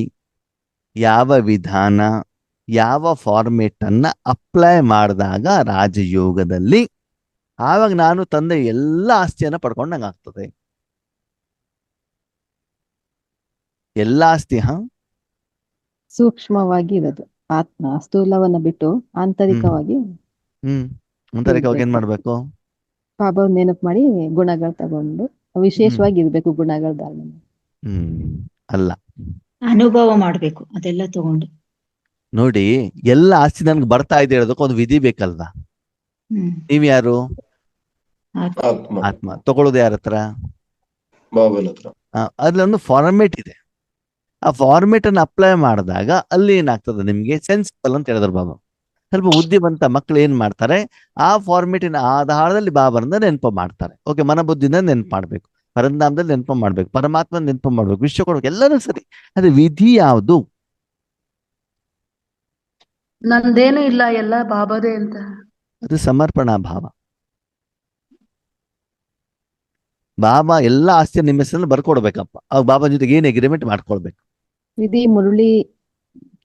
ಯಾವ ವಿಧಾನ, ಯಾವ ಫಾರ್ಮೇಟ್ ಅನ್ನ ಅಪ್ಲೈ ಮಾಡಿದಾಗ ರಾಜಯೋಗದಲ್ಲಿ ಆವಾಗ ನಾನು ತಂದೆ ಎಲ್ಲ ಆಸ್ತಿಯನ್ನ ಪಡ್ಕೊಂಡಂಗ ಆಗ್ತದೆ. ಎಲ್ಲ ಆಸ್ತಿ ಸೂಕ್ಷ್ಮವಾಗಿ ಇರೋದು ಆತ್ಮ, ಸ್ಥೂಲವನ್ನ ಬಿಟ್ಟು ಆಂತರಿಕವಾಗಿ ಆಂತರಿಕವಾಗಿ ಏನ್ ಮಾಡ್ಬೇಕು, ಬಾಬಾ ನೆನಪು ಮಾಡಿ ಗುಣಗಳು ತಗೊಂಡು ವಿಶೇಷವಾಗಿ ಇರ್ಬೇಕು ಗುಣಗಳ ಧಾರಣೆ. ಅಲ್ಲ, ಅನುಭವ ಮಾಡ್ಬೇಕು ಅದೆಲ್ಲ ತಗೊಂಡು. ನೋಡಿ ಎಲ್ಲ ಆಸ್ತಿ ನನ್ಗೆ ಬರ್ತಾ ಇದೆ ಹೇಳೋದಕ್ಕೆ ಒಂದು ವಿಧಿ ಬೇಕಲ್ವಾ. ನೀವ್ ಯಾರು, ಆತ್ಮ, ಆತ್ಮ. ತಗೊಳ್ಳೋದು ಯಾರ ಹತ್ರ, ಬಾಬನ ಹತ್ರ. ಅದ್ರಲ್ಲೊಂದು ಫಾರ್ಮೇಟ್ ಇದೆ. ಆ ಫಾರ್ಮೇಟ್ ಅನ್ನು ಅಪ್ಲೈ ಮಾಡಿದಾಗ ಅಲ್ಲಿ ಏನಾಗ್ತದೆ ನಿಮ್ಗೆ ಸೆನ್ಸಿಬಲ್ ಅಂತ ಹೇಳಿದ್ರು ಬಾಬಾ. ಸ್ವಲ್ಪ ಬುದ್ಧಿವಂತ ಮಕ್ಕಳು ಏನ್ ಮಾಡ್ತಾರೆ, ಆ ಫಾರ್ಮೇಟಿನ ಆಧಾರದಲ್ಲಿ ಬಾಬಾರನ್ನ ನೆನಪು ಮಾಡ್ತಾರೆ. ಓಕೆ, ಮನಬುದ್ಧಿಯಿಂದ ನೆನಪು ಮಾಡ್ಬೇಕು, ಪರಂಧಾಮದಲ್ಲಿ ನೆನಪು ಮಾಡ್ಬೇಕು, ಪರಮಾತ್ಮ ನೆನಪು ಮಾಡ್ಬೇಕು, ವಿಶ್ವ ಕೊಡ್ಬೇಕು, ಎಲ್ಲರೂ ಸರಿ. ಅದೇ ವಿಧಿ ಯಾವುದು, ನಂದೇನು ಇಲ್ಲ ಎಲ್ಲ ಬಾಬಾದೇ ಅಂತ, ಅದು ಸಮರ್ಪಣಾ ಭಾವ. ಬಾಬಾ ಎಲ್ಲ ಆಸ್ತಿ ನಿಮ್ಮ ಹೆಸರಲ್ಲಿ ಬರ್ಕೊಡ್ಬೇಕಪ್ಪ, ಅವಾಗ ಬಾಬಾ ಜೊತೆಗೆ ಏನ್ ಅಗ್ರಿಮೆಂಟ್ ಮಾಡ್ಕೊಳ್ಬೇಕು, ವಿಧಿ ಮುರುಳಿ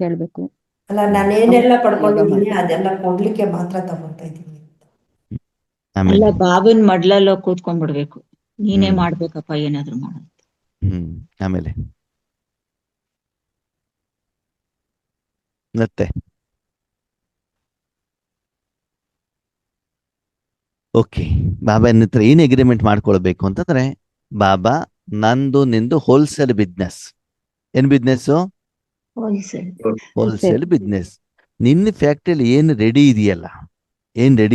ಕೇಳ್ಬೇಕು. ಅಲ್ಲ, ನಾನೇನೆಲ್ಲ ಪಡ್ಕೊಂಡಿದ್ದೀನಿ ಅದೆಲ್ಲ ಕೊಡ್ಲಿಕ್ಕೆ ಮಾತ್ರ ತಗೊಂತಾ ಇದ್ದೀನಿ. ಅಲ್ಲ, ಬಾಬನ್ ಮಡ್ಲಲ್ಲ ಕೂತ್ಕೊಂಡ್ಬಿಡ್ಬೇಕು, ನೀನೇ ಮಾಡ್ಬೇಕಪ್ಪ ಏನಾದ್ರು ಮಾಡೋದು. ಆಮೇಲೆ ಮತ್ತೆ ಓಕೆ, ಬಾಬಾ ಹತ್ರ ಏನ್ ಅಗ್ರಿಮೆಂಟ್ ಮಾಡ್ಕೊಳ್ಬೇಕು ಅಂತಂದ್ರೆ, ಬಾಬಾ ನಂದು ನಿಂದು ಹೋಲ್ಸೇಲ್ ಬಿಸ್ನೆಸ್. ಏನ್ ಬಿಸ್ನೆಸ್, ಹೋಲ್ಸೇಲ್ ಬಿಸ್ನೆಸ್. ನಿನ್ನ ಫ್ಯಾಕ್ಟ್ರಿಯಲ್ಲಿ ಏನ್ ರೆಡಿ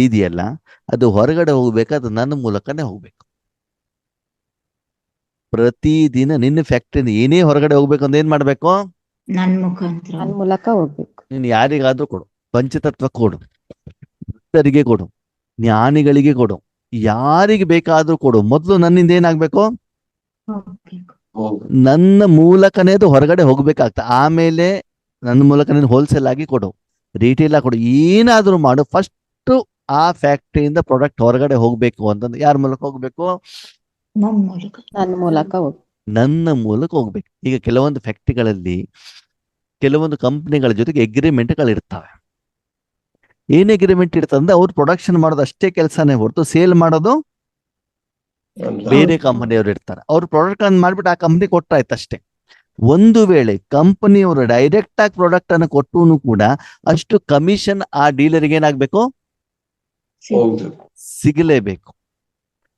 ಇದೆಯಲ್ಲ ಅದು ಹೊರಗಡೆ ಹೋಗ್ಬೇಕಾದ್ರೆ ನನ್ನ ಮೂಲಕನೇ ಹೋಗ್ಬೇಕು. ಪ್ರತಿದಿನ ನಿನ್ನ ಫ್ಯಾಕ್ಟ್ರಿಯಿಂದ ಏನೇ ಹೊರಗಡೆ ಹೋಗ್ಬೇಕು ಅಂತ ಏನ್ ಮಾಡ್ಬೇಕು, ನನ್ ಮುಖಾಂತರ ನನ್ ಮೂಲಕ ಹೋಗ್ಬೇಕು. ನೀನು ಯಾರಿಗಾದ್ರೂ ಕೊಡು, ಪಂಚತತ್ವ ಕೊಡು, ಭಕ್ತರಿಗೆ ಕೊಡು, ಜ್ಞಾನಿಗಳಿಗೆ ಕೊಡು, ಯಾರಿಗೆ ಬೇಕಾದ್ರೂ ಕೊಡು. ಮೊದಲು ನನ್ನಿಂದ ಏನಾಗ್ಬೇಕು, ನನ್ನ ಮೂಲಕನೇ ಅದು ಹೊರಗಡೆ ಹೋಗ್ಬೇಕಾಗ್ತದೆ. ಆಮೇಲೆ ನನ್ನ ಮೂಲಕ ನೀನು ಹೋಲ್ಸೇಲ್ ಆಗಿ ಕೊಡು, ರಿಟೇಲ್ ಆಗಿ ಕೊಡು, ಏನಾದ್ರೂ ಮಾಡು. ಫಸ್ಟ್ ಆ ಫ್ಯಾಕ್ಟ್ರಿಯಿಂದ ಪ್ರಾಡಕ್ಟ್ ಹೊರಗಡೆ ಹೋಗ್ಬೇಕು ಅಂತಂದ್ರೆ ಯಾರ ಮೂಲಕ ಹೋಗ್ಬೇಕು, ನನ್ನ ಮೂಲಕ ಹೋಗ್ಬೇಕು. ನನ್ನ ಮೂಲಕ ಹೋಗ್ಬೇಕು. ಈಗ ಕೆಲವೊಂದು ಫ್ಯಾಕ್ಟ್ರಿಗಳಲ್ಲಿ ಕೆಲವೊಂದು ಕಂಪ್ನಿಗಳ ಜೊತೆಗೆ ಅಗ್ರಿಮೆಂಟ್ಗಳು ಇರ್ತವೆ. ಏನ್ ಅಗ್ರಿಮೆಂಟ್ ಇರ್ತದೆ ಅಂದ್ರೆ ಅವ್ರು ಪ್ರೊಡಕ್ಷನ್ ಮಾಡೋದು ಅಷ್ಟೇ ಕೆಲಸನೇ ಹೊರತು ಸೇಲ್ ಮಾಡೋದು ಬೇರೆ ಕಂಪನಿಯವರು ಇರ್ತಾರೆ. ಅವ್ರು ಪ್ರಾಡಕ್ಟ್ ಅನ್ನು ಮಾಡ್ಬಿಟ್ಟು ಆ ಕಂಪನಿ ಕೊಟ್ಟಾಯ್ತು ಅಷ್ಟೇ. ಒಂದು ವೇಳೆ ಕಂಪನಿಯವರು ಡೈರೆಕ್ಟ್ ಆಗಿ ಪ್ರಾಡಕ್ಟ್ ಅನ್ನು ಕೊಟ್ಟರು ಕೂಡ ಅಷ್ಟು ಕಮಿಷನ್ ಆ ಡೀಲರ್ಗೆ ಏನಾಗ್ಬೇಕು, ಹೌದು. ಸಿಗಲೇಬೇಕು.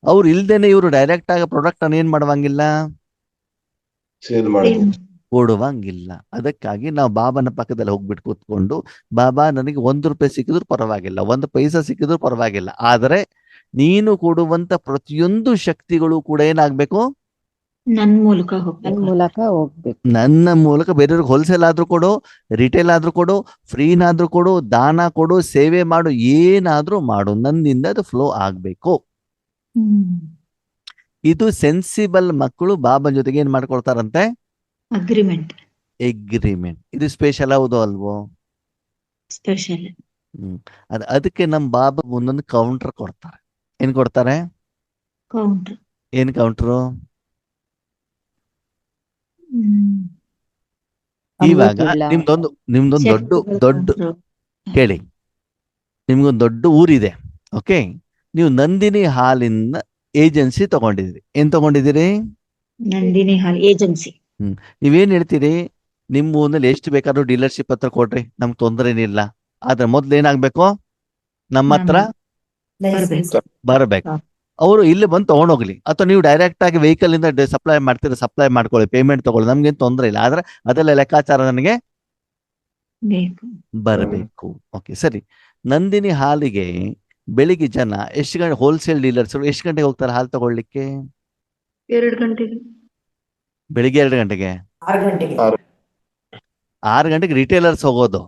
ಅವ್ರು ಇಲ್ದೇನೆ ಇವರು ಡೈರೆಕ್ಟ್ ಆಗಿ ಪ್ರಾಡಕ್ಟ್ ಅನ್ನು ಏನ್ ಮಾಡುವಂಗಿಲ್ಲ, ಸೇಲ್ ಮಾಡಬಹುದು. ಕೊಡುವಂಗಿಲ್ಲ. ಅದಕ್ಕಾಗಿ ನಾವು ಬಾಬಾನ ಪಕ್ಕದಲ್ಲಿ ಹೋಗ್ಬಿಟ್ಟು ಕೂತ್ಕೊಂಡು, ಬಾಬಾ ನನಗೆ 1 ರೂಪಾಯಿ ಸಿಕ್ಕಿದ್ರು ಪರವಾಗಿಲ್ಲ, 1 ಪೈಸಾ ಸಿಕ್ಕಿದ್ರು ಪರವಾಗಿಲ್ಲ, ಆದರೆ ನೀನು ಕೊಡುವಂತ ಪ್ರತಿಯೊಂದು ಶಕ್ತಿಗಳು ಕೂಡ ಏನಾಗ್ಬೇಕು, ನನ್ ಮೂಲಕ ನನ್ ಹೋಗ್ಬೇಕು. ಮೂಲಕ ಹೋಗ್ಬೇಕು. ನನ್ನ ಮೂಲಕ ಬೇರೆಯವ್ರಿಗೆ ಹೋಲ್ಸೇಲ್ ಆದ್ರೂ ಕೊಡು, ರಿಟೇಲ್ ಆದ್ರೂ ಕೊಡು, ಫ್ರೀನಾದ್ರೂ ಕೊಡು, ದಾನ ಕೊಡು, ಸೇವೆ ಮಾಡು, ಏನಾದ್ರೂ ಮಾಡು, ನನ್ನಿಂದ ಅದು ಫ್ಲೋ ಆಗ್ಬೇಕು. ಇದು ಸೆನ್ಸಿಬಲ್ ಮಕ್ಕಳು ಬಾಬನ್ ಜೊತೆಗೆ ಏನ್ ಮಾಡ್ಕೊಳ್ತಾರಂತೆ, ಅಗ್ರಿಮೆಂಟ್ ಎಗ್ರಿಮೆಂಟ್. ಇದು ಸ್ಪೆಷಲ್ ಹೌದು ಅಲ್ವೋ? ಸ್ಪೆಷಲ್. ಅದಕ್ಕೆ ನಮ್ ಬಾಬಾ ಒಂದೊಂದು ಕೌಂಟರ್ ಕೊಡ್ತಾರೆ. ಏನ್ ಕೊಡ್ತಾರೆ? ಕೌಂಟರ್. ಏನ್ ಕೌಂಟ್ರು? ಇವಾಗ ಅಮೃತುಳ್ಳ. ನಿಮ್ದೊಂದು ದೊಡ್ಡ ಕೇಳಿ, ನಿಮ್ಗೊಂದು ದೊಡ್ಡ ಊರಿದೆ. ಓಕೆ, ನೀವು ನಂದಿನಿ ಹಾಲಿನ ಏಜೆನ್ಸಿ ತಗೊಂಡಿದ್ದೀರಿ. ಏನ್ ತಗೊಂಡಿದ್ದೀರಿ? ನಂದಿನಿ ಹಾಲ್ ಏಜೆನ್ಸಿ. ನೀವೇನ್ ಹೇಳ್ತೀರಿ, ನಿಮ್ ಊರಿನಲ್ಲಿ ಎಷ್ಟು ಬೇಕಾದ್ರೂ ಡೀಲರ್ಶಿಪ್ ಹತ್ರ ಕೊಡ್ರಿ, ನಮ್ಗೆ ತೊಂದರೆ ಏನಿಲ್ಲ. ಆದ್ರೆ ಮೊದ್ಲು ಏನಾಗ್ಬೇಕು, ನಮ್ಮ ಹತ್ರ ಲೈಸೆನ್ಸ್ ಬರಬೇಕು. ಅವರು ಇಲ್ಲಿ ಬಂದು ತಗೊಂಡೋಗ್ಲಿ, ಅಥವಾ ನೀವು ಡೈರೆಕ್ಟ್ ಆಗಿ ವೆಹಿಕಲ್ ಇಂದ ಸಪ್ಲೈ ಮಾಡ್ತೀರಾ, ಸಪ್ಲೈ ಮಾಡ್ಕೊಳ್ಳಿ, ಪೇಮೆಂಟ್ ತಗೊಳ್ಳಿ, ನಮ್ಗೇನು ತೊಂದರೆ ಇಲ್ಲ. ಆದ್ರೆ ಅದೆಲ್ಲ ಲೆಕ್ಕಾಚಾರ ನನಗೆ ಬೇಕು. ಬರಬೇಕು. ಓಕೆ, ಸರಿ. ನಂದಿನಿ ಹಾಲಿಗೆ ಬೆಳಿಗ್ಗೆ ಜನ ಎಷ್ಟು ಗಂಟೆ, ಹೋಲ್ಸೇಲ್ ಡೀಲರ್ಸ್ ಎಷ್ಟು ಗಂಟೆಗೆ ಹೋಗ್ತಾರೆ ಹಾಲು ತಗೊಳ್ಳಿಕ್ಕೆ? 2 ಗಂಟೆಗೆ. ಬೆಳಿಗ್ಗೆ 2 ಗಂಟೆಗೆ. 6 ಗಂಟೆಗೆ 6 ಗಂಟೆಗೆ ರಿಟೇಲರ್ಸ್ ಹೋಗೋದು,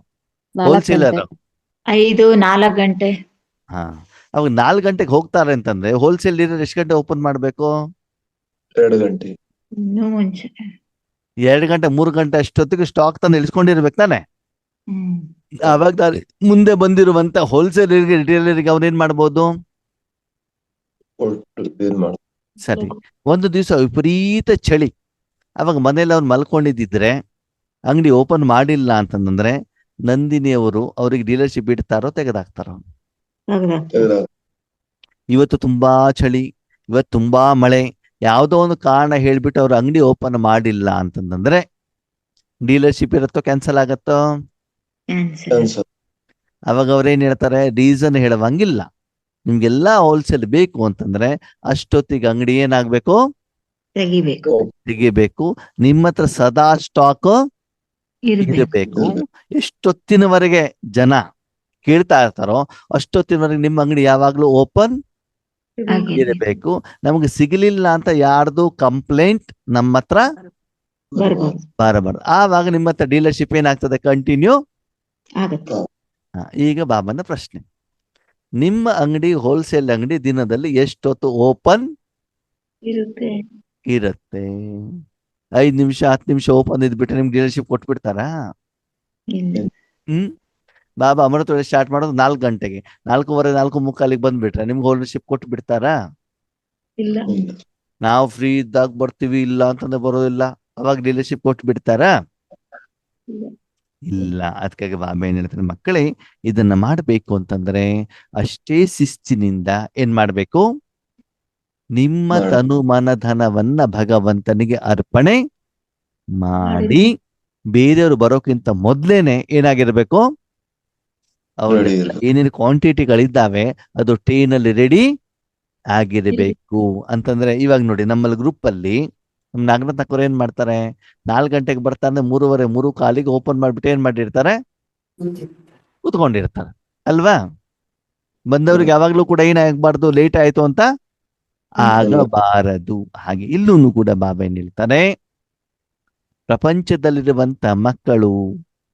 4 ಹೋಲ್ಸೇಲರ್. ಗಂಟೆ. 4 ಗಂಟೆ. ಹಾ, ಅವಾಗ 4 ಗಂಟೆಗೆ ಹೋಗ್ತಾರೆ ಅಂತಂದ್ರೆ ಹೋಲ್ಸೇಲ್ ಡೀಲರ್ ಎಷ್ಟು ಗಂಟೆ ಓಪನ್ ಮಾಡ್ಬೇಕು? 2 ಗಂಟೆ. ಇನ್ನೂ ಮುಂಚೆ. 2 ಗಂಟೆ 3 ಗಂಟೆ ಅಷ್ಟೊತ್ತಿಗೆ ಸ್ಟಾಕ್ ತಂದು ಇಳಿಸ್ಕೊಂಡಿರ್ಬೇಕು ತಾನೆ. ಅವಾಗ ಮುಂದೆ ಬಂದಿರುವಂತ ಹೋಲ್ಸೇಲರ್ಗೆ ರಿಟೇಲರ್ಗೆ ಅವ್ರೇನ್ ಮಾಡ್ಬೋದು? ಒಟ್ಟು ಸೇಲ್ ಮಾಡ. ಸರಿ, ಒಂದು ದಿವಸ ವಿಪರೀತ ಚಳಿ, ಅವಾಗ ಮನೇಲಿ ಅವ್ರು ಮಲ್ಕೊಂಡಿದ್ದಿದ್ರೆ, ಅಂಗಡಿ ಓಪನ್ ಮಾಡಿಲ್ಲ ಅಂತಂದ್ರೆ ನಂದಿನಿಯವರು ಅವ್ರಿಗೆ ಡೀಲರ್ಶಿಪ್ ಇಡ್ತಾರೋ ತೆಗೆದಾಕ್ತಾರೋ? ಇವತ್ತು ತುಂಬಾ ಚಳಿ, ಇವತ್ತು ತುಂಬಾ ಮಳೆ, ಯಾವುದೋ ಒಂದು ಕಾರಣ ಹೇಳ್ಬಿಟ್ಟು ಅವ್ರ ಅಂಗಡಿ ಓಪನ್ ಮಾಡಿಲ್ಲ ಅಂತಂದ್ರೆ ಡೀಲರ್ಶಿಪ್ ಇರುತ್ತೋ ಕ್ಯಾನ್ಸಲ್ ಆಗತ್ತೋ? ಕ್ಯಾನ್ಸಲ್. ಅವಾಗ ಅವ್ರೇನ್ ಹೇಳ್ತಾರೆ, ರೀಸನ್ ಹೇಳುವಂಗಿಲ್ಲ. ನಿಮ್ಗೆಲ್ಲಾ ಹೋಲ್ಸೇಲ್ ಬೇಕು ಅಂತಂದ್ರೆ ಅಷ್ಟೊತ್ತಿಗೆ ಅಂಗಡಿ ಏನಾಗ್ಬೇಕು, ತೆಗಿಬೇಕು. ನಿಮ್ಮ ಹತ್ರ ಸದಾ ಸ್ಟಾಕ್ ಇರಬೇಕು. ಎಷ್ಟೊತ್ತಿನವರೆಗೆ ಜನ ಕೇಳ್ತಾ ಇರ್ತಾರೋ ಅಷ್ಟೊತ್ತಿನವರೆಗೆ ನಿಮ್ಮ ಅಂಗಡಿ ಯಾವಾಗ್ಲೂ ಓಪನ್ ಇರಬೇಕು. ನಮ್ಗೆ ಸಿಗಲಿಲ್ಲ ಅಂತ ಯಾರ್ದು ಕಂಪ್ಲೇಂಟ್ ನಮ್ಮ ಹತ್ರ ಬರಬಾರ್ದು. ಆವಾಗ ನಿಮ್ಮ ಹತ್ರ ಡೀಲರ್ಶಿಪ್ ಏನಾಗ್ತದೆ, ಕಂಟಿನ್ಯೂ ಆಗುತ್ತೆ. ಈಗ ಬಾಬನ ಪ್ರಶ್ನೆ, ನಿಮ್ಮ ಅಂಗಡಿ ಹೋಲ್ಸೇಲ್ ಅಂಗಡಿ ದಿನದಲ್ಲಿ ಎಷ್ಟೊತ್ತು ಓಪನ್ ಇರುತ್ತೆ? 5 ನಿಮಿಷ 10 ನಿಮಿಷ ಓಪನ್ ಇದ್ಬಿಟ್ರೆ ನಿಮ್ಗೆ ಡೀಲರ್ಶಿಪ್ ಕೊಟ್ಬಿಡ್ತಾರಾ? ಬಾಬಾ ಅಮೃತ ಸ್ಟಾರ್ಟ್ ಮಾಡೋದು 4 ಗಂಟೆಗೆ, 4:15 4:45 ಬಂದ್ಬಿಟ್ರೆ ನಿಮ್ಗೆ ಹೋಲ್ಡರ್ಶಿಪ್ ಕೊಟ್ಟು ಬಿಡ್ತಾರಾ? ಇಲ್ಲ. ನಾವು ಫ್ರೀ ಇದ್ದಾಗ ಬರ್ತೀವಿ, ಇಲ್ಲ ಅಂತಂದ್ರೆ ಬರೋದಿಲ್ಲ, ಅವಾಗ ಡೀಲರ್ಶಿಪ್ ಕೊಟ್ಟು ಬಿಡ್ತಾರಾ? ಇಲ್ಲ. ಅದಕ್ಕಾಗಿ ಬಾಬಾ ಏನ್ ಹೇಳ್ತಾರೆ, ಮಕ್ಕಳೇ ಇದನ್ನ ಮಾಡ್ಬೇಕು ಅಂತಂದ್ರೆ ಅಷ್ಟೇ ಶಿಸ್ತಿನಿಂದ ಏನ್ ಮಾಡ್ಬೇಕು, ನಿಮ್ಮ ತನು ಮನ ಧನವನ್ನ ಭಗವಂತನಿಗೆ ಅರ್ಪಣೆ ಮಾಡಿ ಬೇರೆಯವರು ಬರೋಕ್ಕಿಂತ ಮೊದ್ಲೇನೆ ಏನಾಗಿರ್ಬೇಕು, ಅವ್ರ ಏನೇನು ಕ್ವಾಂಟಿಟಿಗಳಿದ್ದಾವೆ ಅದು ಟ್ರೈನಲ್ಲಿ ರೆಡಿ ಆಗಿರ್ಬೇಕು. ಅಂತಂದ್ರೆ ಇವಾಗ ನೋಡಿ, ನಮ್ಮಲ್ಲಿ ಗ್ರೂಪ್ ಅಲ್ಲಿ ನಮ್ ನಾಗನಾಥ್ ಅಕ್ಕವ್ರು ಏನ್ ಮಾಡ್ತಾರೆ, 4 ಗಂಟೆಗೆ ಬರ್ತಾರೆ ಅಂದ್ರೆ 3:15 3:15 ಓಪನ್ ಮಾಡ್ಬಿಟ್ಟು ಏನ್ ಮಾಡಿರ್ತಾರೆ, ಕೂತ್ಕೊಂಡಿರ್ತಾರೆ ಅಲ್ವಾ? ಬಂದವ್ರಿಗೆ ಯಾವಾಗ್ಲೂ ಕೂಡ ಏನಾಗಬಾರ್ದು, ಲೇಟ್ ಆಯ್ತು ಅಂತ ಆಗಬಾರದು. ಹಾಗೆ ಇಲ್ಲೂ ಕೂಡ ಬಾಬಾ ಏನ್ ಹೇಳ್ತಾರೆ, ಪ್ರಪಂಚದಲ್ಲಿರುವಂತ ಮಕ್ಕಳು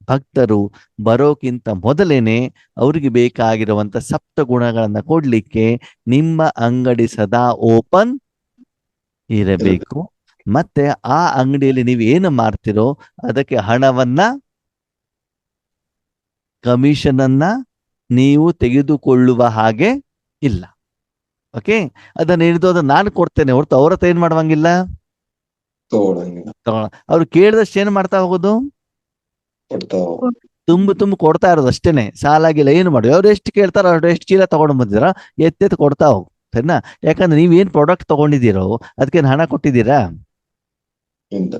ಭಕ್ತರು ಬರೋಕ್ಕಿಂತ ಮೊದಲೇನೆ ಅವ್ರಿಗೆ ಬೇಕಾಗಿರುವಂತ ಸಪ್ತ ಗುಣಗಳನ್ನ ಕೊಡ್ಲಿಕ್ಕೆ ನಿಮ್ಮ ಅಂಗಡಿ ಸದಾ ಓಪನ್ ಇರಬೇಕು. ಮತ್ತೆ ಆ ಅಂಗಡಿಯಲ್ಲಿ ನೀವು ಏನು ಮಾಡ್ತಿರೋ ಅದಕ್ಕೆ ಹಣವನ್ನ, ಕಮಿಷನ್ ಅನ್ನ ನೀವು ತೆಗೆದುಕೊಳ್ಳುವ ಹಾಗೆ ಇಲ್ಲ. ಓಕೆ, ಅದನ್ನ ಹಿಡಿದು ಅದನ್ನ ನಾನು ಕೊಡ್ತೇನೆ ಹೊರತು ಅವ್ರ ಹತ್ರ ಏನ್ ಮಾಡುವಂಗಿಲ್ಲ, ತಗೊಳಂಗಿಲ್ಲ. ಅವ್ರು ಕೇಳಿದಷ್ಟು ಏನ್ ಮಾಡ್ತಾ ಹೋಗೋದು, ಕೊಡ್ತಾ ಹೋಗ್. ತುಂಬ ಕೊಡ್ತಾ ಇರೋದು ಅಷ್ಟೇನೆ, ಸಾಲಾಗಿಲ್ಲ. ಏನು ಮಾಡಿ ಅವ್ರು ಎಷ್ಟು ಕೇಳ್ತಾರೋ ಅವ್ರು ಎಷ್ಟು ಚೀಲ ತಗೊಂಡು ಬಂದಿದಾರೋ ಎತ್ತೆತ್ತು ಕೊಡ್ತಾ ಹೋಗು, ಸರಿನಾ? ಯಾಕಂದ್ರೆ ನೀವೇನ್ ಪ್ರಾಡಕ್ಟ್ ತಗೊಂಡಿದ್ದೀರೋ ಅದಕ್ಕೇನು ಹಣ ಕೊಟ್ಟಿದ್ದೀರಾ? ಇಲ್ಲ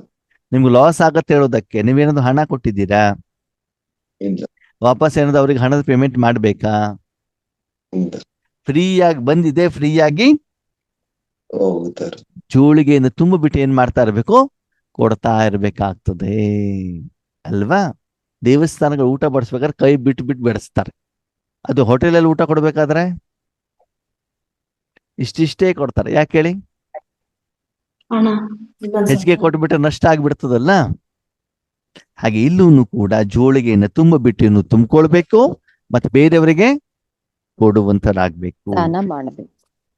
ನಿಮ್ಗೆ ಲಾಸ್ ಆಗತ್ತೆ ಹೇಳೋದಕ್ಕೆ ನೀವೇನಾದ್ರು ಹಣ ಕೊಟ್ಟಿದ್ದೀರಾ? ಇಲ್ಲ ವಾಪಸ್ ಏನಾದ್ರು ಅವ್ರಿಗೆ ಹಣದ ಪೇಮೆಂಟ್ ಮಾಡ್ಬೇಕಾ? ಇಲ್ಲ ಫ್ರೀಯಾಗಿ ಬಂದಿದೆ, ಫ್ರೀಯಾಗಿ ಹೋಗ್ತಾರೆ. ಜೋಳಿಗೆಯಿಂದ ತುಂಬ ಬಿಟ್ಟು ಏನ್ ಮಾಡ್ತಾ ಇರ್ಬೇಕು? ಕೊಡ್ತಾ ಇರ್ಬೇಕಾಗ್ತದೆ ಅಲ್ವಾ? ದೇವಸ್ಥಾನಗಳು ಊಟ ಬಡಿಸ್ಬೇಕಾದ್ರೆ ಕೈ ಬಿಟ್ಟು ಬಿಟ್ಟು ಬೆಳೆಸ್ತಾರೆ. ಅದು ಹೋಟೆಲಲ್ಲಿ ಊಟ ಕೊಡ್ಬೇಕಾದ್ರೆ ಇಷ್ಟಿಷ್ಟೇ ಕೊಡ್ತಾರೆ. ಯಾಕೆ ಹೇಳಿ? ಹಣ. ಹೆಚ್ಚಿಗೆ ಕೊಟ್ಬಿಟ್ರೆ ನಷ್ಟ ಆಗ್ಬಿಡ್ತದಲ್ಲ. ಹಾಗೆ ಇಲ್ಲೂ ಕೂಡ ಜೋಳಿಗೆಯನ್ನು ತುಂಬ ಬಿಟ್ಟು ತುಂಬಿಕೊಳ್ಬೇಕು, ಮತ್ತೆ ಬೇರೆಯವರಿಗೆ ಕೊಡುವಂತರಾಗ್ಬೇಕು. ದಾನ ಮಾಡಬೇಕು.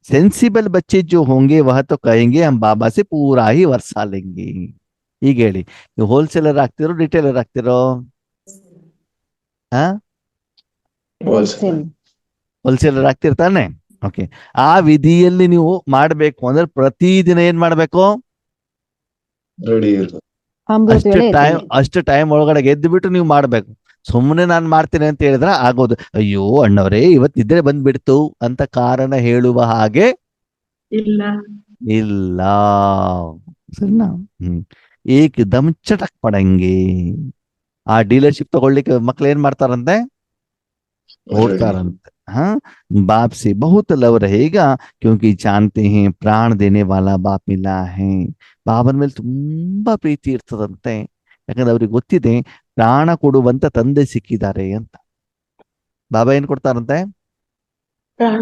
सेंसिबल बच्चे जो होंगे वह तो कहेंगे हम बाबा से पूरा ही वर्षा लेंगे. ಈಗ ಹೇಳಿ, ನೀವು ಹೋಲ್ಸೇಲರ್ ಆಗ್ತಿರೋ ರಿಟೇಲರ್ ಆಗ್ತಿರೋ? ಹೋಲ್ಸೇಲ್. ಹೋಲ್ಸೇಲರ್ ಆಗ್ತಿರ್ತಾನೆ. ಓಕೆ, ಆ ವಿಧಿಯಲ್ಲಿ ನೀವು ಮಾಡ್ಬೇಕು ಅಂದ್ರೆ ಪ್ರತಿದಿನ ಏನ್ ಮಾಡ್ಬೇಕು? ರೆಡಿ ಇರ್ಬೇಕು. ಅಮೃತ ವೇಳೆ ಎದ್ದೇಳಿ. ಅಷ್ಟು ಟೈಮ್ ಒಳಗಡೆ ಎದ್ದು ಬಿಟ್ಟು ನೀವು ಮಾಡ್ಬೇಕು. ಸುಮ್ಮನೆ ನಾನು ಮಾಡ್ತೀನಿ ಅಂತ ಹೇಳಿದ್ರೆ ಆಗೋದು. ಅಯ್ಯೋ ಅಣ್ಣವ್ರೇ ಇವತ್ತಿದ್ರೆ ಬಂದ್ಬಿಡ್ತು ಅಂತ ಕಾರಣ ಹೇಳುವ ಹಾಗೆ ಇಲ್ಲ. ಇಲ್ಲ, ಸರಿನಾ? ಏಕದಮ್ ಚಟಕ್ ಪಡಂಗೆ. ಆ ಡೀಲರ್ಶಿಪ್ ತಗೊಳ್ಳಿಕ್ಕೆ ಮಕ್ಳು ಏನ್ ಮಾಡ್ತಾರಂತೆ? ಓಡ್ತಾರಂತೆ. हाँ, बाप से बहुत लव रहेगा क्योंकि जानते हैं प्राण देने वाला बाप मिला है. ಬಾಬನ ಮೇಲೆ ತುಂಬಾ ಪ್ರೀತಿ ಇರ್ತದಂತೆ, ಯಾಕಂದ್ರೆ ಅವ್ರಿಗೆ ಗೊತ್ತಿದೆ ಪ್ರಾಣ ಕೊಡುವಂತ ತಂದೆ ಸಿಕ್ಕಿದ್ದಾರೆ ಅಂತ. ಬಾಬಾ ಏನ್ ಕೊಡ್ತಾರಂತೆ? ಪ್ರಾಣ.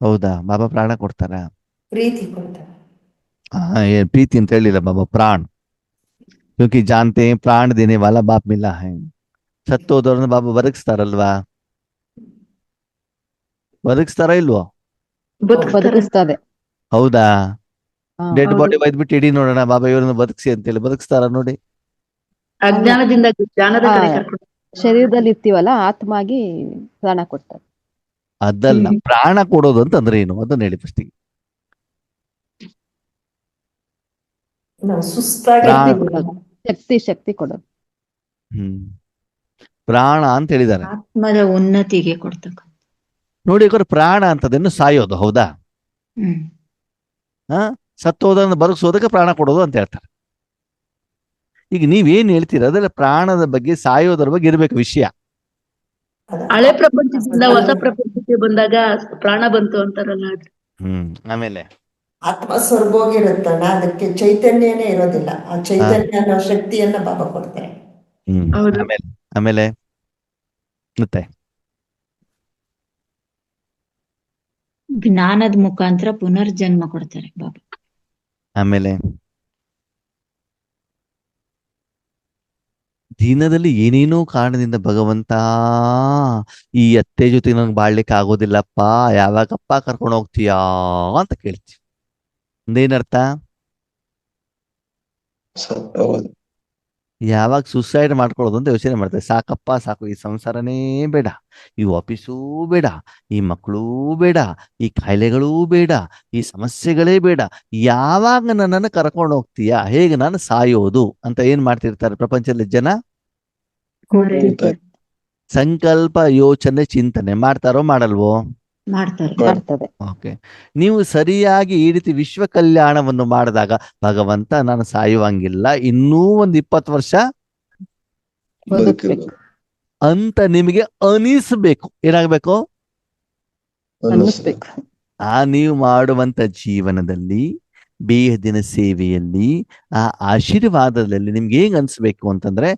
ಹೌದಾ? ಬಾಬಾ ಪ್ರಾಣ ಕೊಡ್ತಾರ? ಪ್ರೀತಿ ಕೊಡ್ತಾರೆ. ಏನ್ ಪ್ರೀತಿ ಅಂತ ಹೇಳಿಲ್ಲ ಬಾಬಾ, ಪ್ರಾಣ. ಕ್योंकि जानते हैं प्राण देने वाला बाप मिला है. ಸತ್ತೋದವ್ರನ್ನ ಬಾಬಾ ಬದುಕಿಸ್ತಾರಲ್ವಾ? ಬದುಕಿಸ್ತಾರ ಇಲ್ವೋ? ಬದುಕಿಸ್ತದೆ. ಹೌದಾ? ಹಾ. ಡೆಡ್ ಹೌದು. ಬಾಡಿ ಒಯ್ದ್ಬಿಟ್ಟು ಇಡೀ ನೋಡೋಣ ಬಾಬಾ ಇವ್ರನ್ನ ಬದುಕಿಸಿ ಅಂತೇಳಿ ಬದುಕಿಸ್ತಾರ ನೋಡಿ? ಅಜ್ಞಾನದಿಂದ ಜ್ಞಾನದ ಕಡೆ ಹಾ. ಕರ್ಕೊಂಡು. ಶರೀರದಲ್ಲಿ ಇರ್ತೀವಲ್ಲ, ಆತ್ಮಾಗಿ ಪ್ರಾಣ ಕೊಡ್ತಾರೆ. ಅದಲ್ಲ, ಪ್ರಾಣ ಕೊಡೋದು ಅಂತಂದ್ರೆ ಏನು ಅದನ್ನ ಹೇಳಿ ಫಸ್ಟಿಗೆ. ನಾವು ಸುಸ್ತಾಗಿ ಪ್ರಾಣ ಶಕ್ತಿ ಕೊಡೋದು. ಪ್ರಾಣ ಅಂತ ಹೇಳಿದ್ದಾರೆ ಆತ್ಮದ ಉನ್ನತಿಗೆ ಕೊಡ್ತಕ್ಕ. ನೋಡಿ. ಅವ್ರ ಪ್ರಾಣ ಅಂತದನ್ನು ಸಾಯೋದು, ಹೌದಾ? ಸತ್ತೋದನ್ನು ಬದುಕಿಸೋದಕ್ಕೆ ಪ್ರಾಣ ಕೊಡೋದು ಅಂತ ಹೇಳ್ತಾರೆ. ಈಗ ನೀವೇನ್ ಹೇಳ್ತೀರ ಅದೆಲ್ಲ ಪ್ರಾಣದ ಬಗ್ಗೆ, ಸಾಯೋದ್ರ ಬಗ್ಗೆ ಇರ್ಬೇಕು ವಿಷಯ. ಹಳೆ ಪ್ರಪಂಚದಿಂದ ಹೊಸ ಪ್ರಪಂಚಕ್ಕೆ ಬಂದಾಗ ಪ್ರಾಣ ಬಂತು ಅಂತಾರಲ್ಲ ಅದು. ಆಮೇಲೆ ಆತ್ಮ ಸ್ವರ್ಗೋಗಿರುತ್ತಣ್ಣ, ಅದಕ್ಕೆ ಚೈತನ್ಯನೇ ಇರೋದಿಲ್ಲ. ಆ ಚೈತನ್ಯ ಅನ್ನೋ ಶಕ್ತಿಯನ್ನ ಬಾಬಾ ಕೊಡ್ತಾರೆ. ಹೌದು. ಆಮೇಲೆ ಆಮೇಲೆ ಮತ್ತೆ ಜ್ಞಾನದ ಮುಖಾಂತರ ಪುನರ್ಜನ್ಮ ಕೊಡ್ತಾರೆ ಬಾಬಾ. ಆಮೇಲೆ ದಿನದಲ್ಲಿ ಏನೇನೋ ಕಾರಣದಿಂದ ಭಗವಂತ ಈ ಅತ್ತೆ ಜೊತೆ ನಂಗೆ ಬಾಳ್ಲಿಕ್ಕೆ ಆಗೋದಿಲ್ಲಪ್ಪ, ಯಾವಾಗಪ್ಪ ಕರ್ಕೊಂಡು ಹೋಗ್ತೀಯಾ ಅಂತ ಕೇಳ್ತೀವಿ. ಅಂದೇನರ್ಥ? ಹೌದು. ಯಾವಾಗ ಸುಸೈಡ್ ಮಾಡ್ಕೊಳ್ಳೋದು ಅಂತ ಯೋಚನೆ ಮಾಡ್ತಾರೆ. ಸಾಕಪ್ಪ ಸಾಕು, ಈ ಸಂಸಾರನೇ ಬೇಡ, ಈ ಆಫೀಸೂ ಬೇಡ, ಈ ಮಕ್ಕಳೂ ಬೇಡ, ಈ ಕಾಯಿಲೆಗಳೂ ಬೇಡ, ಈ ಸಮಸ್ಯೆಗಳೇ ಬೇಡ, ಯಾವಾಗ ನನ್ನನ್ನು ಕರ್ಕೊಂಡು ಹೋಗ್ತೀಯಾ, ಹೇಗೆ ನಾನು ಸಾಯೋದು ಅಂತ ಏನ್ ಮಾಡ್ತಿರ್ತಾರೆ ಪ್ರಪಂಚದಲ್ಲಿ ಜನ? ಸಂಕಲ್ಪ, ಯೋಚನೆ, ಚಿಂತನೆ ಮಾಡ್ತಾರೋ ಮಾಡಲ್ವೋ? ಮಾಡ್ತದೆ. ಓಕೆ, ನೀವು ಸರಿಯಾಗಿ ಈ ರೀತಿ ವಿಶ್ವ ಕಲ್ಯಾಣವನ್ನು ಮಾಡಿದಾಗ ಭಗವಂತ ನಾನು ಸಾಯುವಂಗಿಲ್ಲ, ಇನ್ನೂ ಒಂದು 20 ವರ್ಷ ಬದುಕ್ಬೇಕು ಅಂತ ನಿಮಗೆ ಅನಿಸ್ಬೇಕು. ಏನಾಗ್ಬೇಕು? ಅನ್ನಿಸ್ಬೇಕು. ನೀವು ಮಾಡುವಂತ ಜೀವನದಲ್ಲಿ, ಬೇಹದಿನ ಸೇವೆಯಲ್ಲಿ, ಆ ಆಶೀರ್ವಾದದಲ್ಲಿ ನಿಮ್ಗೆ ಹೇಗ್ ಅನ್ಸ್ಬೇಕು ಅಂತಂದ್ರೆ,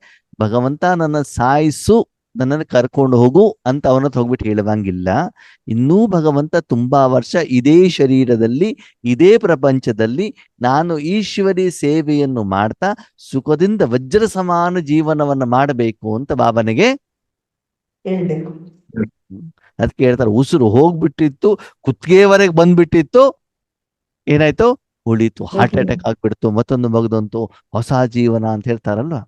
ಭಗವಂತ ನನ್ನ ಸಾಯಿಸು, ನನ್ನನ್ನು ಕರ್ಕೊಂಡು ಹೋಗು ಅಂತ ಅವನ ಹೋಗ್ಬಿಟ್ಟು ಹೇಳುವಂಗಿಲ್ಲ. ಇನ್ನೂ ಭಗವಂತ ತುಂಬಾ ವರ್ಷ ಇದೇ ಶರೀರದಲ್ಲಿ, ಇದೇ ಪ್ರಪಂಚದಲ್ಲಿ ನಾನು ಈಶ್ವರಿ ಸೇವೆಯನ್ನು ಮಾಡ್ತಾ ಸುಖದಿಂದ ವಜ್ರ ಸಮಾನ ಜೀವನವನ್ನ ಮಾಡಬೇಕು ಅಂತ ಬಾಬನಿಗೆ ಹೇಳ್ಬೇಕು. ಅದಕ್ಕೆ ಹೇಳ್ತಾರೆ, ಉಸಿರು ಹೋಗ್ಬಿಟ್ಟಿತ್ತು, ಕುತ್ತಿಗೆವರೆಗೆ ಬಂದ್ಬಿಟ್ಟಿತ್ತು, ಏನಾಯ್ತು? ಉಳಿತು, ಹಾರ್ಟ್ ಅಟ್ಯಾಕ್ ಆಗ್ಬಿಡ್ತು, ಮತ್ತೊಂದು ಮಗದಂತು, ಹೊಸ ಜೀವನ ಅಂತ ಹೇಳ್ತಾರಲ್ವಾ.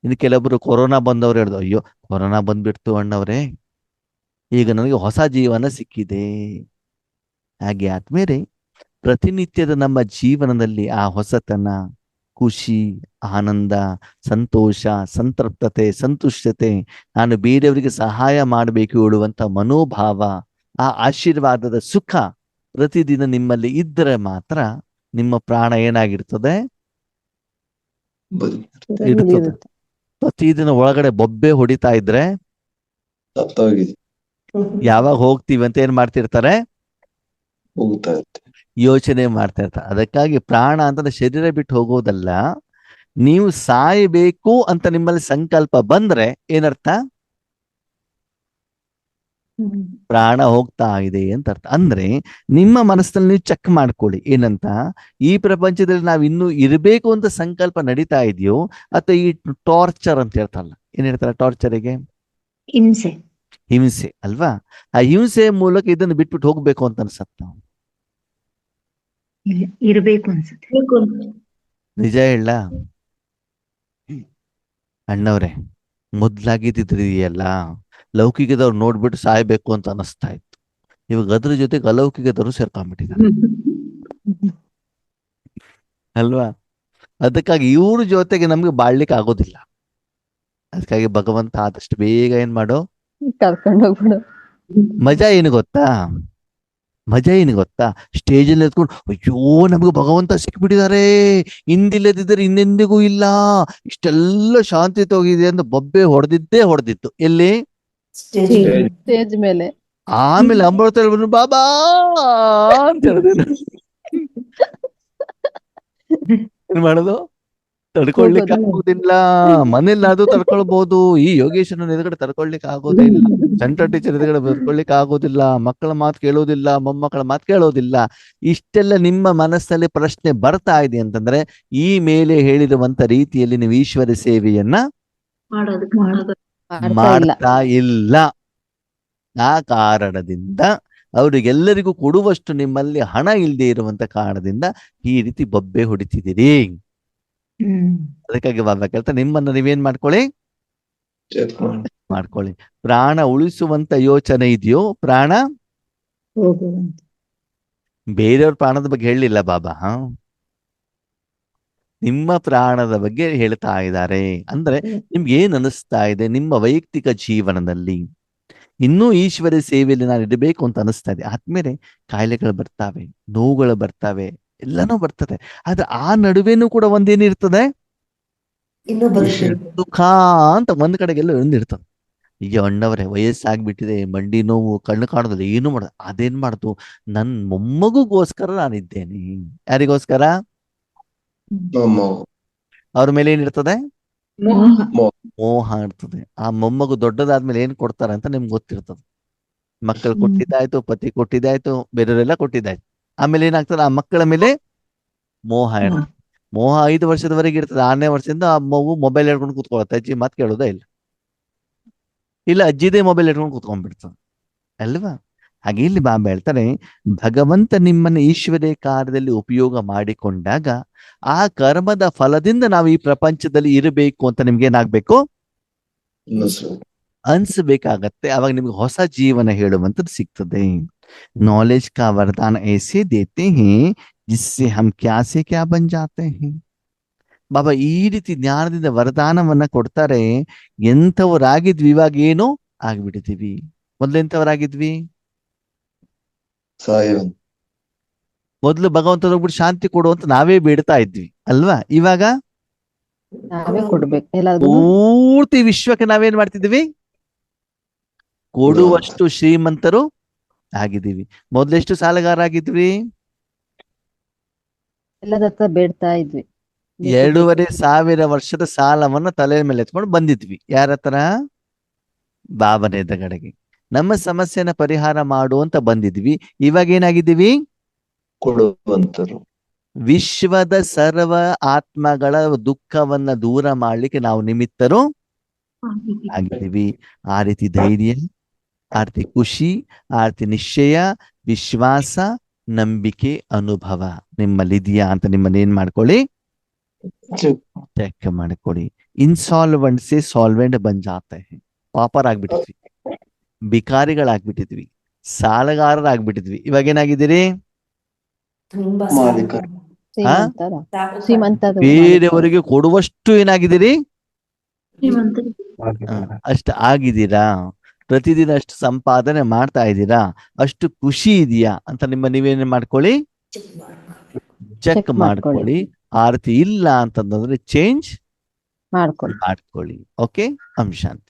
ಇನ್ನು ಕೆಲವೊಬ್ರು ಕೊರೋನಾ ಬಂದವ್ರು ಹೇಳ್ದು, ಅಯ್ಯೋ ಕೊರೋನಾ ಬಂದ್ಬಿಡ್ತು ಅಣ್ಣವ್ರೆ, ಈಗ ನನಗೆ ಹೊಸ ಜೀವನ ಸಿಕ್ಕಿದೆ. ಹಾಗೆ ಆದ್ಮೇಲೆ ಪ್ರತಿನಿತ್ಯದ ನಮ್ಮ ಜೀವನದಲ್ಲಿ ಆ ಹೊಸತನ, ಖುಷಿ, ಆನಂದ, ಸಂತೋಷ, ಸಂತೃಪ್ತತೆ, ಸಂತುಷ್ಟತೆ, ನಾನು ಬೇರೆಯವರಿಗೆ ಸಹಾಯ ಮಾಡಬೇಕು ಹೇಳುವಂತ ಮನೋಭಾವ, ಆ ಆಶೀರ್ವಾದದ ಸುಖ ಪ್ರತಿದಿನ ನಿಮ್ಮಲ್ಲಿ ಇದ್ದರೆ ಮಾತ್ರ ನಿಮ್ಮ ಪ್ರಾಣ ಏನಾಗಿರ್ತದೆ, ಇರ್ತದೆ. ಇರುತ್ತೆ. ಪ್ರತಿದಿನ ಒಳಗಡೆ ಬೊಬ್ಬೆ ಹೊಡಿತಾ ಇದ್ರೆ ಸತ್ತೋಗಿದೆ, ಯಾವಾಗ ಹೋಗ್ತೀವಿ ಅಂತ ಏನ್ ಮಾಡ್ತಿರ್ತಾರೆ, ಹೋಗ್ತಾ ಇರುತ್ತೆ. ಯೋಚನೆ ಮಾಡ್ತಾ ಇರ್ತಾರೆ. ಅದಕ್ಕಾಗಿ ಪ್ರಾಣ ಅಂತಂದ್ರೆ ಶರೀರ ಬಿಟ್ಟು ಹೋಗೋದಲ್ಲ, ನೀವು ಸಾಯಬೇಕು ಅಂತ ನಿಮ್ಮಲ್ಲಿ ಸಂಕಲ್ಪ ಬಂದ್ರೆ ಏನರ್ಥ, ಪ್ರಾಣ ಹೋಗ್ತಾ ಇದೆ ಅಂತ ಅರ್ಥ. ಅಂದ್ರೆ ನಿಮ್ಮ ಮನಸ್ಸಲ್ಲಿ ನೀವು ಚೆಕ್ ಮಾಡ್ಕೊಳ್ಳಿ ಏನಂತ, ಈ ಪ್ರಪಂಚದಲ್ಲಿ ನಾವು ಇನ್ನೂ ಇರಬೇಕು ಅಂತ ಸಂಕಲ್ಪ ನಡೀತಾ ಇದೆಯೋ, ಅಥವಾ ಈ ಟಾರ್ಚರ್ ಅಂತ ಹೇಳ್ತಾರಲ್ಲ, ಏನ್ ಹೇಳ್ತಾರೆ ಟಾರ್ಚರಿಗೆ, ಹಿಂಸೆ. ಹಿಂಸೆ ಅಲ್ವಾ, ಆ ಹಿಂಸೆ ಮೂಲಕ ಇದನ್ನು ಬಿಟ್ಬಿಟ್ಟು ಹೋಗ್ಬೇಕು ಅಂತ ಅನ್ಸತ್ತ. ಇಲ್ಲ, ಇರ್ಬೇಕು ಅನ್ಸುತ್ತೆ. ಬೇಕು ಅಂತ. ನಿಜ ಹೇಳ ಅಣ್ಣವ್ರೆ, ಮೊದ್ಲಾಗಿದ್ದಿದ್ರಿಯಲ್ಲ ಲೌಕಿಕದವ್ರು ನೋಡ್ಬಿಟ್ಟು ಸಾಯ್ಬೇಕು ಅಂತ ಅನಿಸ್ತಾ ಇತ್ತು. ಇವಾಗ ಅದ್ರ ಜೊತೆಗೆ ಅಲೌಕಿಕದವರು ಸೇರ್ಕೊಂಡ್ಬಿಟ್ಟಿದ್ದಾರೆ ಅಲ್ವಾ. ಅದಕ್ಕಾಗಿ ಇವ್ರ ಜೊತೆಗೆ ನಮ್ಗೆ ಬಾಳ್ಲಿಕ್ಕೆ ಆಗೋದಿಲ್ಲ. ಅದಕ್ಕಾಗಿ ಭಗವಂತ ಆದಷ್ಟು ಬೇಗ ಏನ್ ಮಾಡೋ, ಕರ್ಕೊಂಡು ಹೋಗ್ಬಿಡು. ಮಜಾ ಏನು ಗೊತ್ತಾ, ಮಜಾ ಏನು ಗೊತ್ತಾ, ಸ್ಟೇಜಲ್ಲಿ ಎತ್ಕೊಂಡು ಅಯ್ಯೋ ನಮ್ಗೆ ಭಗವಂತ ಸಿಕ್ಬಿಟ್ಟಿದ್ದಾರೆ, ಇಂದಿಲ್ಲದಿದ್ದರೆ ಇನ್ನೆಂದಿಗೂ ಇಲ್ಲ, ಇಷ್ಟೆಲ್ಲ ಶಾಂತಿ ಹೋಗಿದೆ ಅಂತ ಬೊಬ್ಬೆ ಹೊಡೆದಿತ್ತು. ಎಲ್ಲಿ, ಸ್ಟೇಜ್ ಮೇಲೆ. ಆಮೇಲೆ ಅಮೃತ ಬಾಬಾ ಅಂತ ಹೇಳಿದೆ. ಏನ್ ಮಾಡೋದು, ತಡ್ಕೊಳ್ಲಿಕ್ಕೆ ಆಗೋದಿಲ್ಲ. ಮನೇಲಿ ಅದು ತಡ್ಕೊಳ್ಬಹುದು, ಈ ಯೋಗೇಶ್ವರನ ಎದುರುಗಡೆ ತಡ್ಕೊಳ್ಲಿಕ್ಕೆ ಆಗೋದೇ ಇಲ್ಲ, ಸೆಂಟ್ರಲ್ ಟೀಚರ್ ಎದುರುಗಡೆ ತಡ್ಕೊಳ್ಲಿಕ್ಕೆ ಆಗೋದಿಲ್ಲ, ಮಕ್ಕಳ ಮಾತು ಕೇಳೋದಿಲ್ಲ, ಮೊಮ್ಮಕ್ಕಳ ಮಾತು ಕೇಳೋದಿಲ್ಲ. ಇಷ್ಟೆಲ್ಲ ನಿಮ್ಮ ಮನಸ್ಸಲ್ಲಿ ಪ್ರಶ್ನೆ ಬರ್ತಾ ಇದೆ ಅಂತಂದ್ರೆ, ಈ ಮೇಲೆ ಹೇಳಿರುವಂತ ರೀತಿಯಲ್ಲಿ ನೀವು ಈಶ್ವರ ಸೇವೆಯನ್ನ ಮಾಡ್ತಾ ಇಲ್ಲ. ಆ ಕಾರಣದಿಂದ ಅವರಿಗೆಲ್ಲರಿಗೂ ಕೊಡುವಷ್ಟು ನಿಮ್ಮಲ್ಲಿ ಹಣ ಇಲ್ಲದೆ ಇರುವಂತ ಕಾರಣದಿಂದ ಈ ರೀತಿ ಬೊಬ್ಬೆ ಹೊಡಿತಿದ್ದೀರಿ. ಅದಕ್ಕಾಗಿ ಬಾಬಾ ಕೇಳ್ತಾ, ನಿಮ್ಮನ್ನ ನೀವೇನ್ ಮಾಡ್ಕೊಳ್ಳಿ, ಮಾಡ್ಕೊಳ್ಳಿ. ಪ್ರಾಣ ಉಳಿಸುವಂತ ಯೋಚನೆ ಇದೆಯೋ, ಪ್ರಾಣ ಹೋಗುವಂತ. ಬೇರೆಯವ್ರ ಪ್ರಾಣದ ಬಗ್ಗೆ ಹೇಳಲಿಲ್ಲ ಬಾಬಾ, ನಿಮ್ಮ ಪ್ರಾಣದ ಬಗ್ಗೆ ಹೇಳ್ತಾ ಇದ್ದಾರೆ. ಅಂದ್ರೆ ನಿಮ್ಗೆ ಏನ್ ಅನಿಸ್ತಾ ಇದೆ ನಿಮ್ಮ ವೈಯಕ್ತಿಕ ಜೀವನದಲ್ಲಿ, ಇನ್ನೂ ಈಶ್ವರ ಸೇವೆಯಲ್ಲಿ ನಾನು ಇರಬೇಕು ಅಂತ ಅನಿಸ್ತಾ ಇದೆ. ಆದ್ಮೇಲೆ ಕಾಯಿಲೆಗಳು ಬರ್ತಾವೆ, ನೋವುಗಳು ಬರ್ತಾವೆ, ಎಲ್ಲನೂ ಬರ್ತದೆ. ಆದ್ರೆ ಆ ನಡುವೆನೂ ಕೂಡ ಒಂದೇನಿರ್ತದೆ, ಇನ್ನೂ ಬದುಕಿದೆ. ದುಃಖ ಅಂತ ಒಂದ್ ಕಡೆಗೆಲ್ಲ ಒಂದಿರ್ತದೆ. ಈಗ ಅಣ್ಣವರೇ ವಯಸ್ಸಾಗ್ಬಿಟ್ಟಿದೆ, ಮಂಡಿ ನೋವು, ಕಣ್ಣು ಕಾಣೋದಿಲ್ಲ, ಏನು ಮಾಡೋದು, ಅದೇನ್ ಮಾಡ್ತು, ನನ್ ಮೊಮ್ಮಗುಗೋಸ್ಕರ ನಾನಿದ್ದೇನೆ. ಯಾರಿಗೋಸ್ಕರ, ಅವ್ರ ಮೇಲೆ ಏನಿರ್ತದೆ, ಮೋಹ ಇರ್ತದೆ. ಆ ಮೊಮ್ಮಗು ದೊಡ್ಡದಾದ್ಮೇಲೆ ಏನ್ ಕೊಡ್ತಾರೆ ಅಂತ ನಿಮ್ಗೆ ಗೊತ್ತಿರ್ತದೆ. ಮಕ್ಕಳು ಕೊಟ್ಟಿದ್ದಾಯ್ತು, ಪತಿ ಕೊಟ್ಟಿದ್ದಾಯ್ತು, ಬೇರೆಯವರೆಲ್ಲ ಕೊಟ್ಟಿದ್ದಾಯ್ತು. ಆಮೇಲೆ ಏನಾಗ್ತದೆ, ಆ ಮಕ್ಕಳ ಮೇಲೆ ಮೋಹ ಇರ್ತದೆ. ಮೋಹ 5 ವರ್ಷದವರೆಗೆ ಇರ್ತದೆ. 6ನೇ ವರ್ಷದಿಂದ ಆ ಮಗು ಮೊಬೈಲ್ ಹಿಡ್ಕೊಂಡು ಕೂತ್ಕೊಳ್ಳುತ್ತೆ, ಅಜ್ಜಿ ಮಾತು ಕೇಳೋದೇ ಇಲ್ಲ ಅಜ್ಜಿದೇ ಮೊಬೈಲ್ ಹಿಡ್ಕೊಂಡು ಕೂತ್ಕೊಂಡ್ಬಿಡ್ತದೆ ಅಲ್ವಾ. ಹಾಗೆ ಇಲ್ಲಿ ಬಾಬಾ ಹೇಳ್ತಾರೆ, ಭಗವಂತ ನಿಮ್ಮನ್ನು ಈಶ್ವರ್ಯ ಕಾರ್ಯದಲ್ಲಿ ಉಪಯೋಗ ಮಾಡಿಕೊಂಡಾಗ ಆ ಕರ್ಮದ ಫಲದಿಂದ ನಾವು ಈ ಪ್ರಪಂಚದಲ್ಲಿ ಇರಬೇಕು ಅಂತ ನಿಮ್ಗೆ ಏನಾಗ್ಬೇಕು, ಅನ್ಸ್ಬೇಕಾಗತ್ತೆ. ಅವಾಗ ನಿಮ್ಗೆ ಹೊಸ ಜೀವನ ಹೇಳುವಂಥದ್ದು ಸಿಗ್ತದೆ. ನಾಲೆಜ್ ಕಾ ವರದಾನ ऐसे देते हैं जिससे हम क्या से क्या बन जाते हैं. ಬಾಬಾ ಈ ರೀತಿ ಜ್ಞಾನದಿಂದ ವರದಾನವನ್ನ ಕೊಡ್ತಾರೆ. ಎಂಥವರಾಗಿದ್ವಿ ಇವಾಗ ಏನೋ ಆಗ್ಬಿಟ್ಟಿದೀವಿ. ಮೊದ್ಲೆಂಥವರಾಗಿದ್ವಿ, ಮೊದ್ಲು ಭಗವಂತ ಹೋಗ್ಬಿಟ್ಟು ಶಾಂತಿ ಕೊಡು ಅಂತ ನಾವೇ ಬೇಡ್ತಾ ಇದ್ವಿ ಅಲ್ವಾ. ಇವಾಗ ನಾವೇ ಕೊಡ್ಬೇಕು ಎಲ್ಲಾದ್ರೂ. ಪೂರ್ತಿ ವಿಶ್ವಕ್ಕೆ ನಾವೇನ್ ಮಾಡ್ತಿದ್ವಿ, ಕೊಡುವಷ್ಟು ಶ್ರೀಮಂತರು ಆಗಿದ್ದೀವಿ. ಮೊದ್ಲೆಷ್ಟು ಸಾಲಗಾರ ಆಗಿದ್ವಿ, ಎಲ್ಲದ ಹತ್ರ ಬೇಡ್ತಾ ಇದ್ವಿ. 2,500 ವರ್ಷದ ಸಾಲವನ್ನ ತಲೆ ಮೇಲೆ ಎತ್ಕೊಂಡು ಬಂದಿದ್ವಿ. ಯಾರ ಹತ್ರ, ಬಾಬನ ಎದುರುಗಡೆಗೆ. ನಮ್ಮ ಸಮಸ್ಯೆನ ಪರಿಹಾರ ಮಾಡು ಅಂತ ಬಂದಿದ್ವಿ. ಇವಾಗ ಏನಾಗಿದ್ದೀವಿ, ಕೊಡುವಂತರು. ವಿಶ್ವದ ಸರ್ವ ಆತ್ಮಗಳ ದುಃಖವನ್ನ ದೂರ ಮಾಡ್ಲಿಕ್ಕೆ ನಾವು ನಿಮಿತ್ತರು ಆಗಿದ್ದೀವಿ. ಆ ರೀತಿ ಧೈರ್ಯ, ಆ ರೀತಿ ಖುಷಿ, ಆ ರೀತಿ ನಿಶ್ಚಯ, ವಿಶ್ವಾಸ, ನಂಬಿಕೆ, ಅನುಭವ ನಿಮ್ಮಲ್ಲಿ ಇದೆಯಾ ಅಂತ ನಿಮ್ಮನ್ನ ಏನ್ ಮಾಡ್ಕೊಳ್ಳಿ, ಚೆಕ್ ಮಾಡ್ಕೊಳ್ಳಿ. ಇನ್ಸಾಲ್ವೆಂಟ್ ಸೇ ಸಾಲ್ವೆಂಟ್ ಬನ್ ಜಾತೆ ಹೈ. ಪಾಪರ್ ಆಗ್ಬಿಟ್ಟಿದ್ವಿ, ಬಿಕಾರಿಗಳಾಗ್ಬಿಟ್ಟಿದ್ವಿ, ಸಾಲಗಾರರಾಗ್ಬಿಟ್ಟಿದ್ವಿ. ಇವಾಗ ಏನಾಗಿದ್ದೀರಿ, ತುಂಬಾ ಮಾಲೀಕ. ಶ್ರೀಮಂತರ ಸಾಹುಕಾರ. ಶ್ರೀಮಂತರು ಬೇರೆಯವರಿಗೆ ಕೊಡುವಷ್ಟು ಏನಾಗಿದ್ದೀರಿ? ಶ್ರೀಮಂತರು. ಅಷ್ಟು ಆಗಿದ್ದೀರಾ? ಪ್ರತಿದಿನ ಅಷ್ಟು ಸಂಪಾದನೆ ಮಾಡ್ತಾ ಇದ್ದೀರಾ? ಅಷ್ಟು ಖುಷಿ ಇದೆಯಾ ಅಂತ ನೀವೇನ್ ಮಾಡ್ಕೊಳ್ಳಿ, ಚೆಕ್ ಮಾಡ್ಕೊಳ್ಳಿ. ಆ ರೀತಿ ಇಲ್ಲ ಅಂತಂದ್ರೆ ಚೇಂಜ್ ಮಾಡ್ಕೊಳ್ಳಿ. ಮಾಡ್ಕೊಳ್ಳಿ. ಓಕೆ, ಓಂ ಶಾಂತಿ.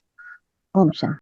ಓಂ ಶಾಂತಿ.